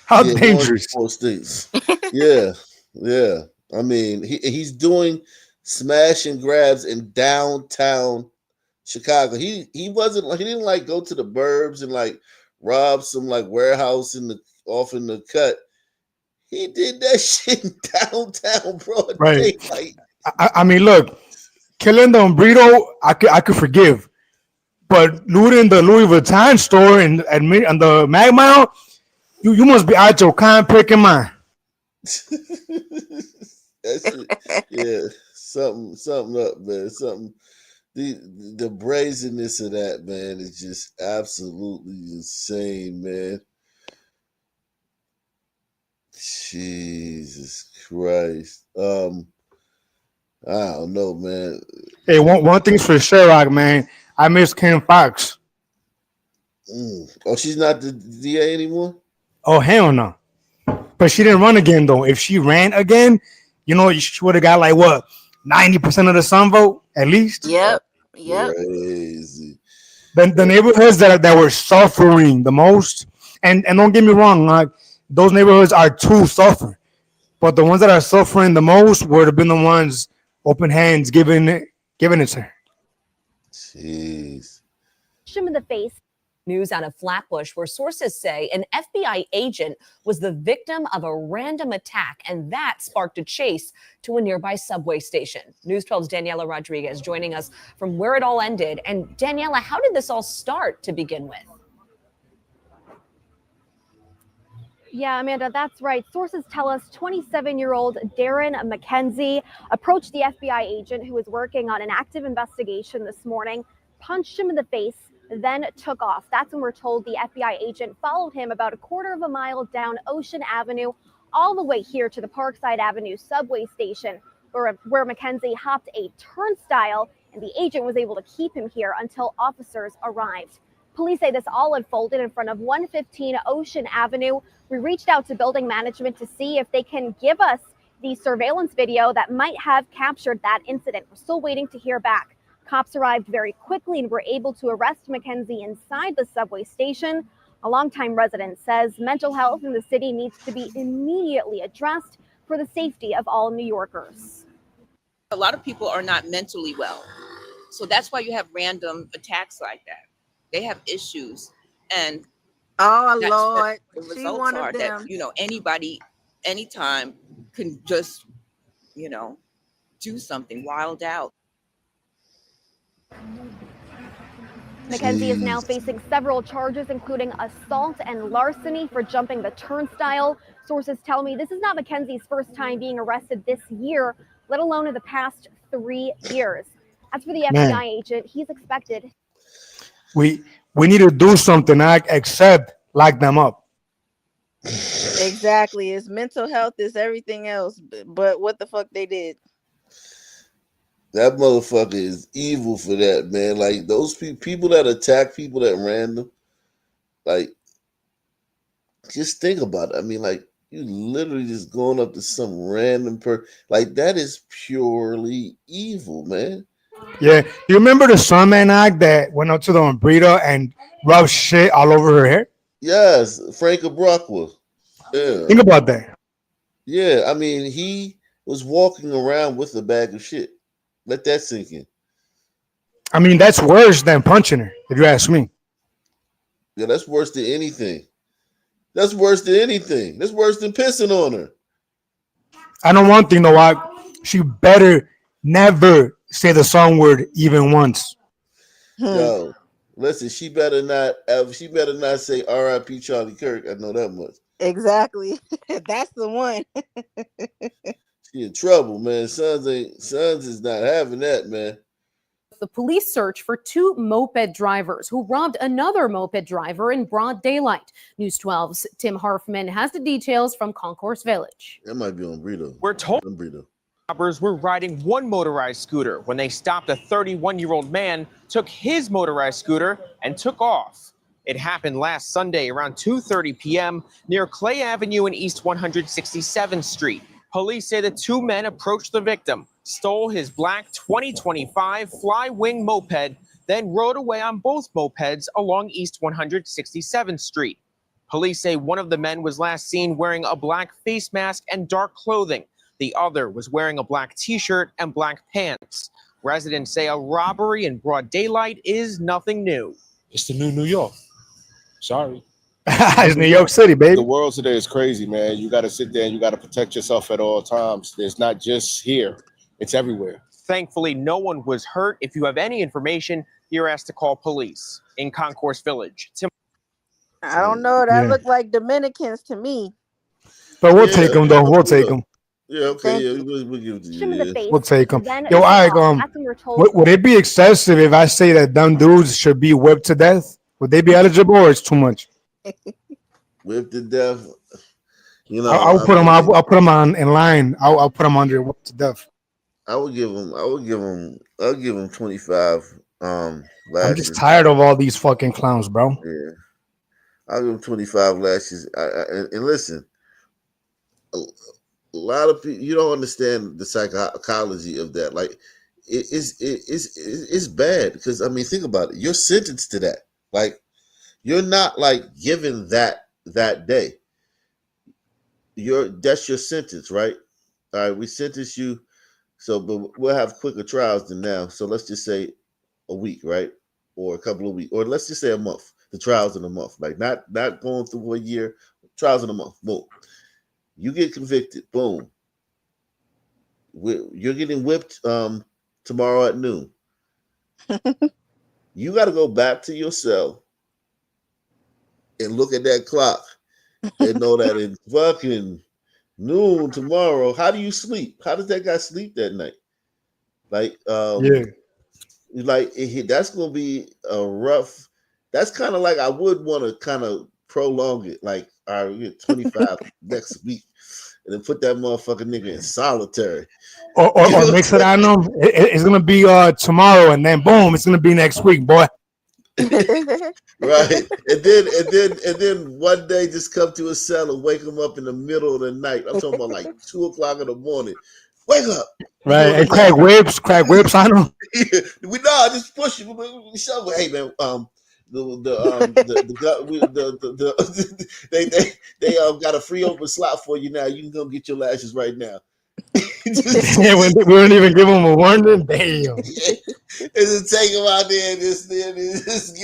How Yeah, warrants in dangerous? 4 states. Yeah, yeah. I mean, he's doing smash and grabs in downtown Chicago. He wasn't like he didn't like go to the burbs and like rob some like warehouse off in the cut. He did that shit in downtown broad Right. daylight. I mean, look, killing the Umbrito, I could forgive, but looting the Louis Vuitton store and the Mag Mile, you must be out your kind picking mind. That's it. Yeah, something up, man. Something. The brazenness of that, man, is just absolutely insane, man. Jesus Christ. I don't know, man. Hey, one thing's for sure, Rock, man. I miss Kim Fox. Oh, she's not the DA anymore? Oh, hell no. But she didn't run again, though. If she ran again, she would have got like what, 90% of the Sun vote at least. Yep. Crazy. The neighborhoods that were suffering the most, and don't get me wrong, like those neighborhoods are too suffering, but the ones that are suffering the most would have been the ones open hands giving it to her. Jeez. Him in the face. News out of Flatbush, where sources say an FBI agent was the victim of a random attack, and that sparked a chase to a nearby subway station. News 12's Daniela Rodriguez joining us from where it all ended. And Daniela, how did this all start to begin with? Yeah, Amanda, that's right. Sources tell us 27-year-old Darren McKenzie approached the FBI agent who was working on an active investigation this morning, punched him in the face, then took off. That's when we're told the FBI agent followed him about a quarter of a mile down Ocean Avenue, all the way here to the Parkside Avenue subway station, where McKenzie hopped a turnstile, and the agent was able to keep him here until officers arrived. Police say this all unfolded in front of 115 Ocean Avenue. We reached out to building management to see if they can give us the surveillance video that might have captured that incident. We're still waiting to hear back. Cops arrived very quickly and were able to arrest McKenzie inside the subway station. A longtime resident says mental health in the city needs to be immediately addressed for the safety of all New Yorkers. A lot of people are not mentally well. So that's why you have random attacks like that. They have issues. And oh that's Lord, what the she results one are of them. that, anybody, anytime can just, do something wild out. McKenzie is now facing several charges, including assault and larceny for jumping the turnstile. Sources tell me this is not McKenzie's first time being arrested this year, let alone in the past 3 years. As for the FBI agent, he's expected. We need to do something, except lock them up. Exactly. It's mental health is everything else, but what the fuck they did. That motherfucker is evil for that, man. Like those people that attack people at random, like, just think about it. I mean, like, you literally just going up to some random person. Like, that is purely evil, man. Yeah. You remember the Sunman act that went up to the Umbrito and rubbed shit all over her hair? Yes, Frank Abraqua. Yeah. Think about that. Yeah, I mean, he was walking around with a bag of shit. Let that sink in. I mean, that's worse than punching her, if you ask me. Yeah, that's worse than anything. That's worse than anything. That's worse than pissing on her. I know one thing, though, she better never say the song word even once. Yo, listen, she better not say R.I.P. Charlie Kirk. I know that much. Exactly. That's the one. She in trouble, man. Sons is not having that, man. The police search for 2 moped drivers who robbed another moped driver in broad daylight. News 12's Tim Harfman has the details from Concourse Village. That might be on Brito. We're told. On Brito. Robbers were riding one motorized scooter when they stopped a 31-year-old man, took his motorized scooter, and took off. It happened last Sunday around 2:30 p.m. near Clay Avenue and East 167th Street. Police say the two men approached the victim, stole his black 2025 Flywing moped, then rode away on both mopeds along East 167th Street. Police say one of the men was last seen wearing a black face mask and dark clothing. The other was wearing a black t-shirt and black pants. Residents say a robbery in broad daylight is nothing new. It's the new New York. Sorry. It's New York City, baby. The world today is crazy, man. You got to sit there and you got to protect yourself at all times. It's not just here. It's everywhere. Thankfully, no one was hurt. If you have any information, you're asked to call police. In Concourse Village. I don't know. That Yeah. looked like Dominicans to me. But we'll take them, though. We'll take them. Yeah, okay, yeah, we'll give it to Him in the you. face. We'll take them. Then Yo, took all right, off. That's when you're told. would it be excessive if I say that dumb dudes should be whipped to death? Would they be eligible, or it's too much? Whipped to death. You know, I'll put them. I'll put them on in line. I'll put them under whipped to death. I'll give him 25 I'm lashes. just tired of all these fucking clowns, bro. Yeah, I'll give him 25 lashes. And listen, a lot of people, you don't understand the psychology of that. Like, it's bad because, I mean, think about it. You're sentenced to that. Like, you're not like given that day. That's your sentence, right? All right, we sentence you. So, but we'll have quicker trials than now. So let's just say a week, right? Or a couple of weeks, or let's just say a month. The trials in a month, like not going through a year. Trials in a month. Boom. You get convicted. Boom. You're getting whipped tomorrow at noon. You got to go back to your cell and look at that clock and know that it's fucking noon tomorrow. How do you sleep? How does that guy sleep that night? Like, Yeah. like that's gonna be a rough. That's kind of like I would want to kind of prolong it. Like, all right, we get 25 next week, and then put that motherfucking nigga in solitary. Or mix it on them. It's gonna be tomorrow, and then boom, it's gonna be next week, boy. Right, and then one day just come to his cell and wake him up in the middle of the night. I'm talking about like 2:00 in the morning. Wake up, Right, and crack whips on them. I just push you. Shove. Hey man, they got a free open slot for you now. You can go get your lashes right now. Yeah, we don't even give them a warning. Damn. And then take him out there and just give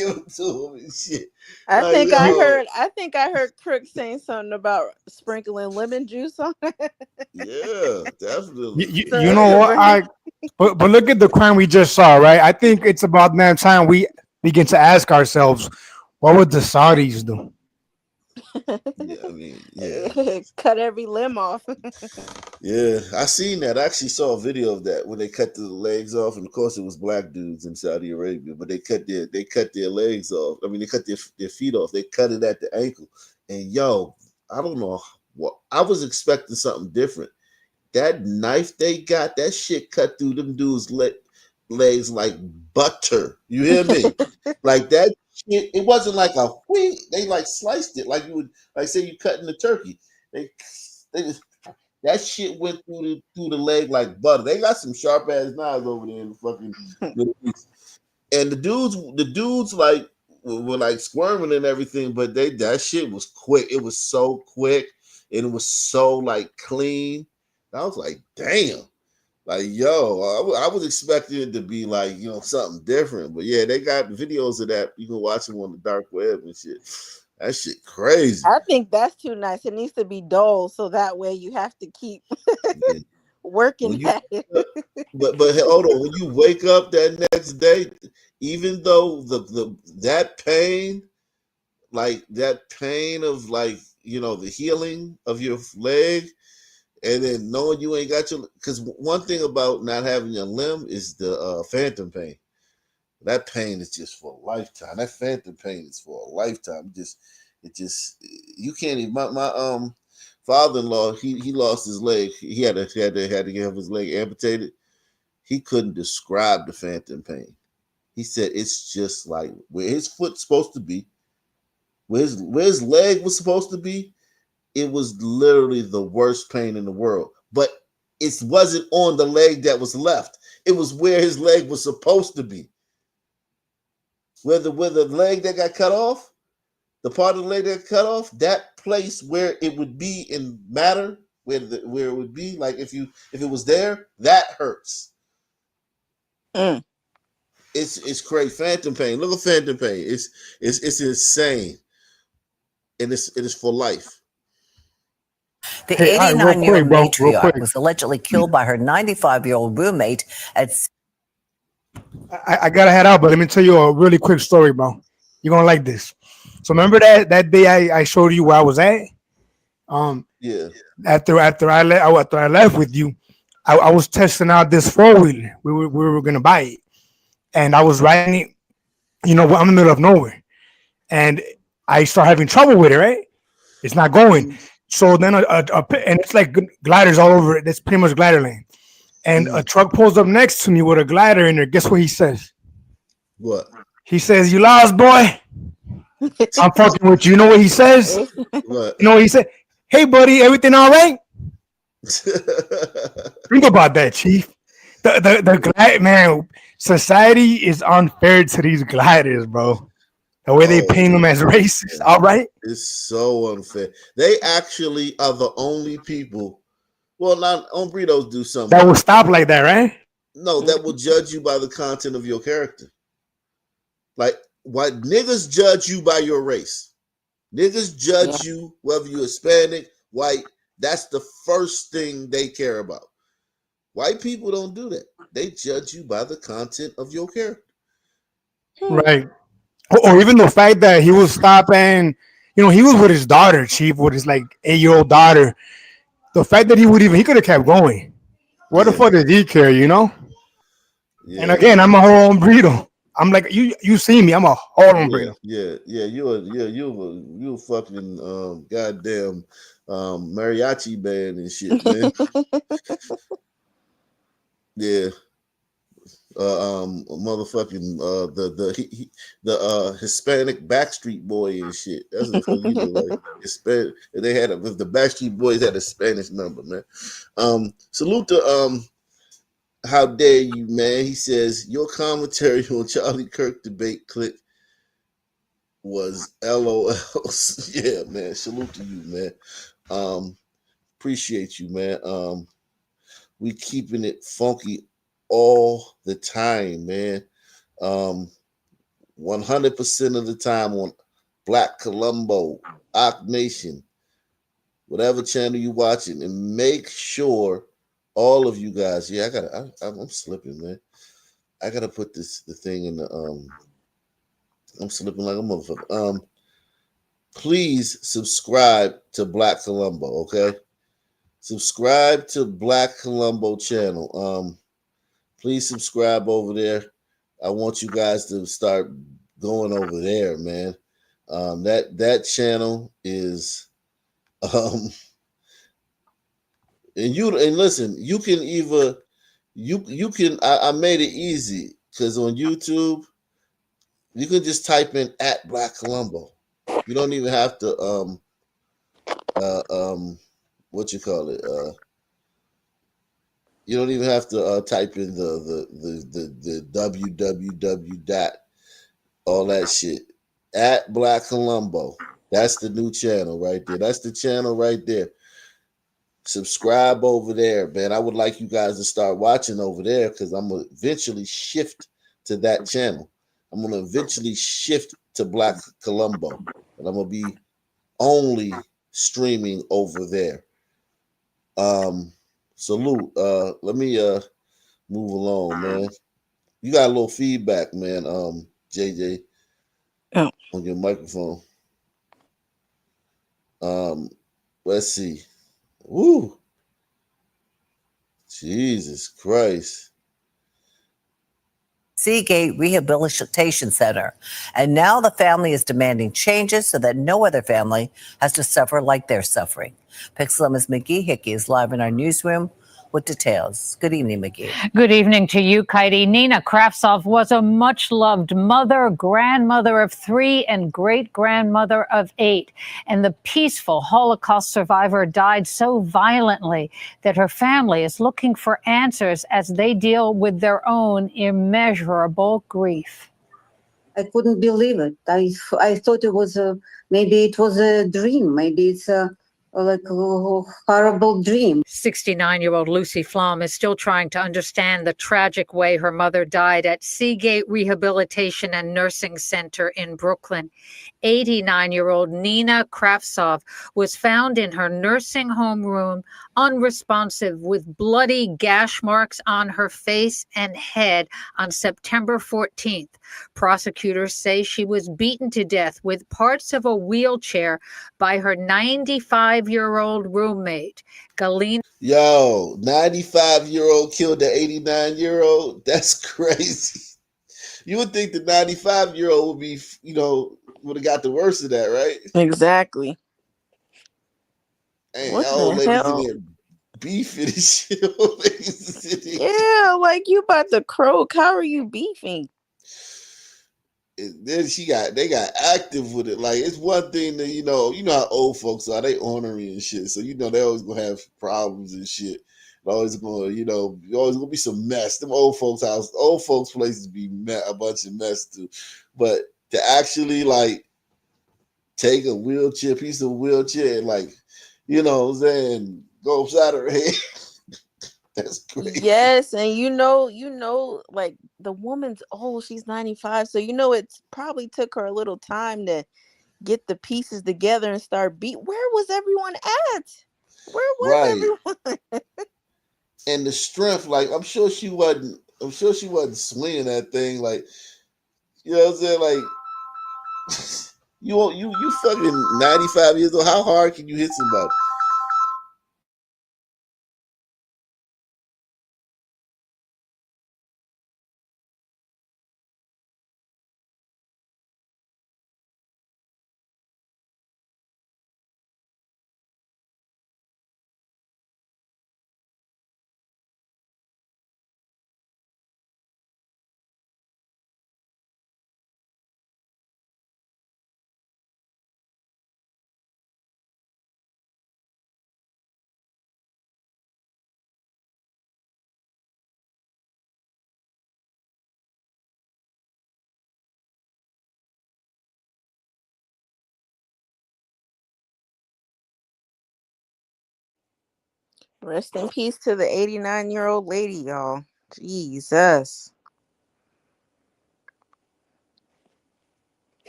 him to him and shit. I think I heard Crook saying something about sprinkling lemon juice on it. Yeah, definitely. You know what? But look at the crime we just saw, right? I think it's about that time we begin to ask ourselves, what would the Saudis do? Yeah, I mean, yeah. Cut every limb off. Yeah, I seen that. I actually saw a video of that when they cut the legs off, and of course it was black dudes in Saudi Arabia, but they cut their legs off. I mean, they cut their feet off. They cut it at the ankle. And yo, I don't know what I was expecting something different. That knife they got, that shit cut through them dudes' legs like butter. You hear me? Like that shit. It wasn't like a whee. They like sliced it like you would, like say you cutting the turkey. They just, that shit went through the leg like butter. They got some sharp ass knives over there in the fucking Middle East. And the dudes like were like squirming and everything, but that shit was quick. It was so quick and it was so like clean. I was like, damn. Like, yo, I was expecting it to be like, you know, something different. But yeah, they got videos of that. You can watch them on the dark web and shit. That shit crazy. I think that's too nice. It needs to be dull so that way you have to keep working at it. But hold on, when you wake up that next day, even though that pain of like, you know, the healing of your leg, and then knowing you ain't got your, because one thing about not having your limb is the phantom pain. That pain is just for a lifetime. That phantom pain is for a lifetime. It just you can't even. My father-in-law, he lost his leg. He had to have his leg amputated. He couldn't describe the phantom pain. He said it's just like where his foot's supposed to be, where his leg was supposed to be. It was literally the worst pain in the world. But it wasn't on the leg that was left. It was where his leg was supposed to be. Where the leg that got cut off, the part of the leg that got cut off, that place where it would be in matter, where it would be, like if it was there, that hurts. It's crazy. Phantom pain. Look at phantom pain. It's insane. And it is for life. The Hey, all right, real 89-year-old quick, bro, real matriarch quick. was allegedly killed by her 95-year-old roommate at. I gotta head out, but let me tell you a really quick story, bro. You're gonna like this. So remember that day I showed you where I was at? Yeah. After I left with you, I was testing out this 4-wheeler. We were gonna buy it, and I was riding it. You know, I'm in the middle of nowhere, and I start having trouble with it. Right, it's not going. So then and it's like gliders all over it. That's pretty much glider lane. And a truck pulls up next to me with a glider in there. Guess what he says? What? He says, "You lost, boy." I'm fucking with you. You know what he says? What? You know what he said? "Hey, buddy, everything all right?" Think about that, Chief. The glide, man. Society is unfair to these gliders, bro. The way they paint them as racist. All right. It's so unfair. They actually are the only people. Well, not on burritos do something. That will stop like that, right? No, that will judge you by the content of your character. Like, why niggas judge you by your race? Niggas judge you whether you're Hispanic, white. That's the first thing they care about. White people don't do that. They judge you by the content of your character. Right. Or even the fact that he was stopping, you know, he was with his daughter, Chief, with his like 8-year-old daughter. The fact that he could have kept going. What the fuck did he care, you know? Yeah. And again, I'm a whole burrito. I'm like, you see me, I'm a whole burrito. Yeah. You a fucking goddamn mariachi band and shit, man. Yeah. Motherfucking the Hispanic Backstreet Boy and shit. That's what you look like. Hispanic. They had the Backstreet Boys had a Spanish number, man. Salute to how dare you, man? He says your commentary on Charlie Kirk debate clip was LOL. Yeah, man. Salute to you, man. Appreciate you, man. We keeping it funky all the time, man. 100% of the time on Black Colombo, Ock Nation, whatever channel you watching, and make sure all of you guys. Yeah, I'm slipping, man. I gotta put the thing in the I'm slipping like a motherfucker. Please subscribe to Black Colombo, okay? Subscribe to Black Colombo channel. Please subscribe over there. I want you guys to start going over there, man. That channel is and listen, you can either you can I made it easy because on YouTube you can just type in @Black Colombo. You don't even have to what you call it you don't even have to type in the www dot all that shit. @Black Colombo. That's the new channel right there. That's the channel right there. Subscribe over there, man. I would like you guys to start watching over there because I'm gonna eventually shift to that channel. I'm gonna eventually shift to Black Colombo, and I'm gonna be only streaming over there. Salute. Let me move along, man. You got a little feedback, man. JJ, on your microphone. Let's see. Woo. Jesus Christ. Seagate Rehabilitation Center. And now the family is demanding changes so that no other family has to suffer like they're suffering. Pixela's McGee Hickey is live in our newsroom with details. Good evening, McGee. Good evening to you, Katie. Nina Kravtsov was a much-loved mother, grandmother of 3, and great-grandmother of 8. And the peaceful Holocaust survivor died so violently that her family is looking for answers as they deal with their own immeasurable grief. I couldn't believe it. I thought it was maybe it was a dream. Maybe it's a horrible dream. 69-year-old Lucy Flom is still trying to understand the tragic way her mother died at Seagate Rehabilitation and Nursing Center in Brooklyn. 89-year-old Nina Kravtsov was found in her nursing home room, unresponsive, with bloody gash marks on her face and head on September 14th. Prosecutors say she was beaten to death with parts of a wheelchair by her 95-year-old roommate, Galina. Yo, 95-year-old killed the 89-year-old? That's crazy. You would think the 95-year-old would be, would have got the worst of that, right? Exactly. Hey, What old the ladies hell? in there beefing and shit. Old ladies in there. Yeah, like you about to croak. How are you beefing? And then they got active with it. Like, it's one thing that, you know how old folks are, they ornery and shit. So, they always gonna have problems and shit. Always gonna, always gonna be some mess. Them old folks' places be a bunch of mess too. But to actually like take a piece of wheelchair and like, what I'm saying, go upside her head. That's crazy. Yes, and like the woman's old, she's 95, so it probably took her a little time to get the pieces together and start where was everyone at? Where was everyone? And the strength, like I'm sure she wasn't swinging that thing, like, you know what I'm saying, like you fucking 95 years old. How hard can you hit somebody? Rest in peace to the 89-year-old lady, y'all. Jesus.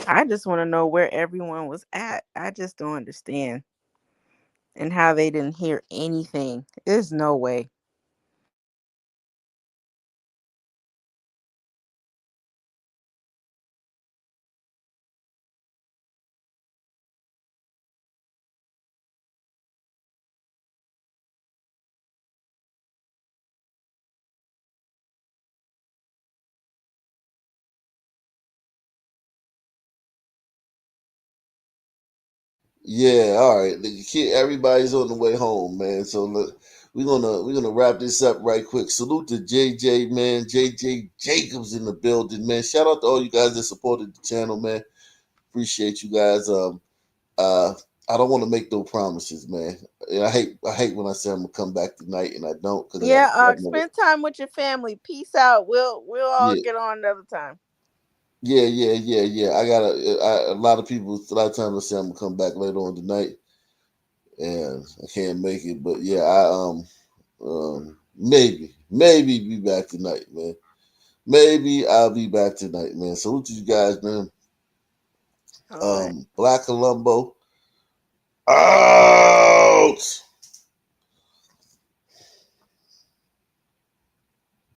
I just want to know where everyone was at. I just don't understand. And how they didn't hear anything. There's no way. Yeah, all right. Everybody's on the way home, man. So look, we're gonna wrap this up right quick. Salute to JJ, man. JJ Jacobs in the building, man. Shout out to all you guys that supported the channel, man. Appreciate you guys. I don't want to make no promises, man. And I hate when I say I'm gonna come back tonight and I don't, because Yeah, spend time with your family. Peace out. We'll all yeah. get on another time. Yeah. A lot of times I say I'm gonna come back later on tonight, and I can't make it. But yeah, maybe be back tonight, man. Maybe I'll be back tonight, man. Salute to you guys, man. All right. Black Columbo out.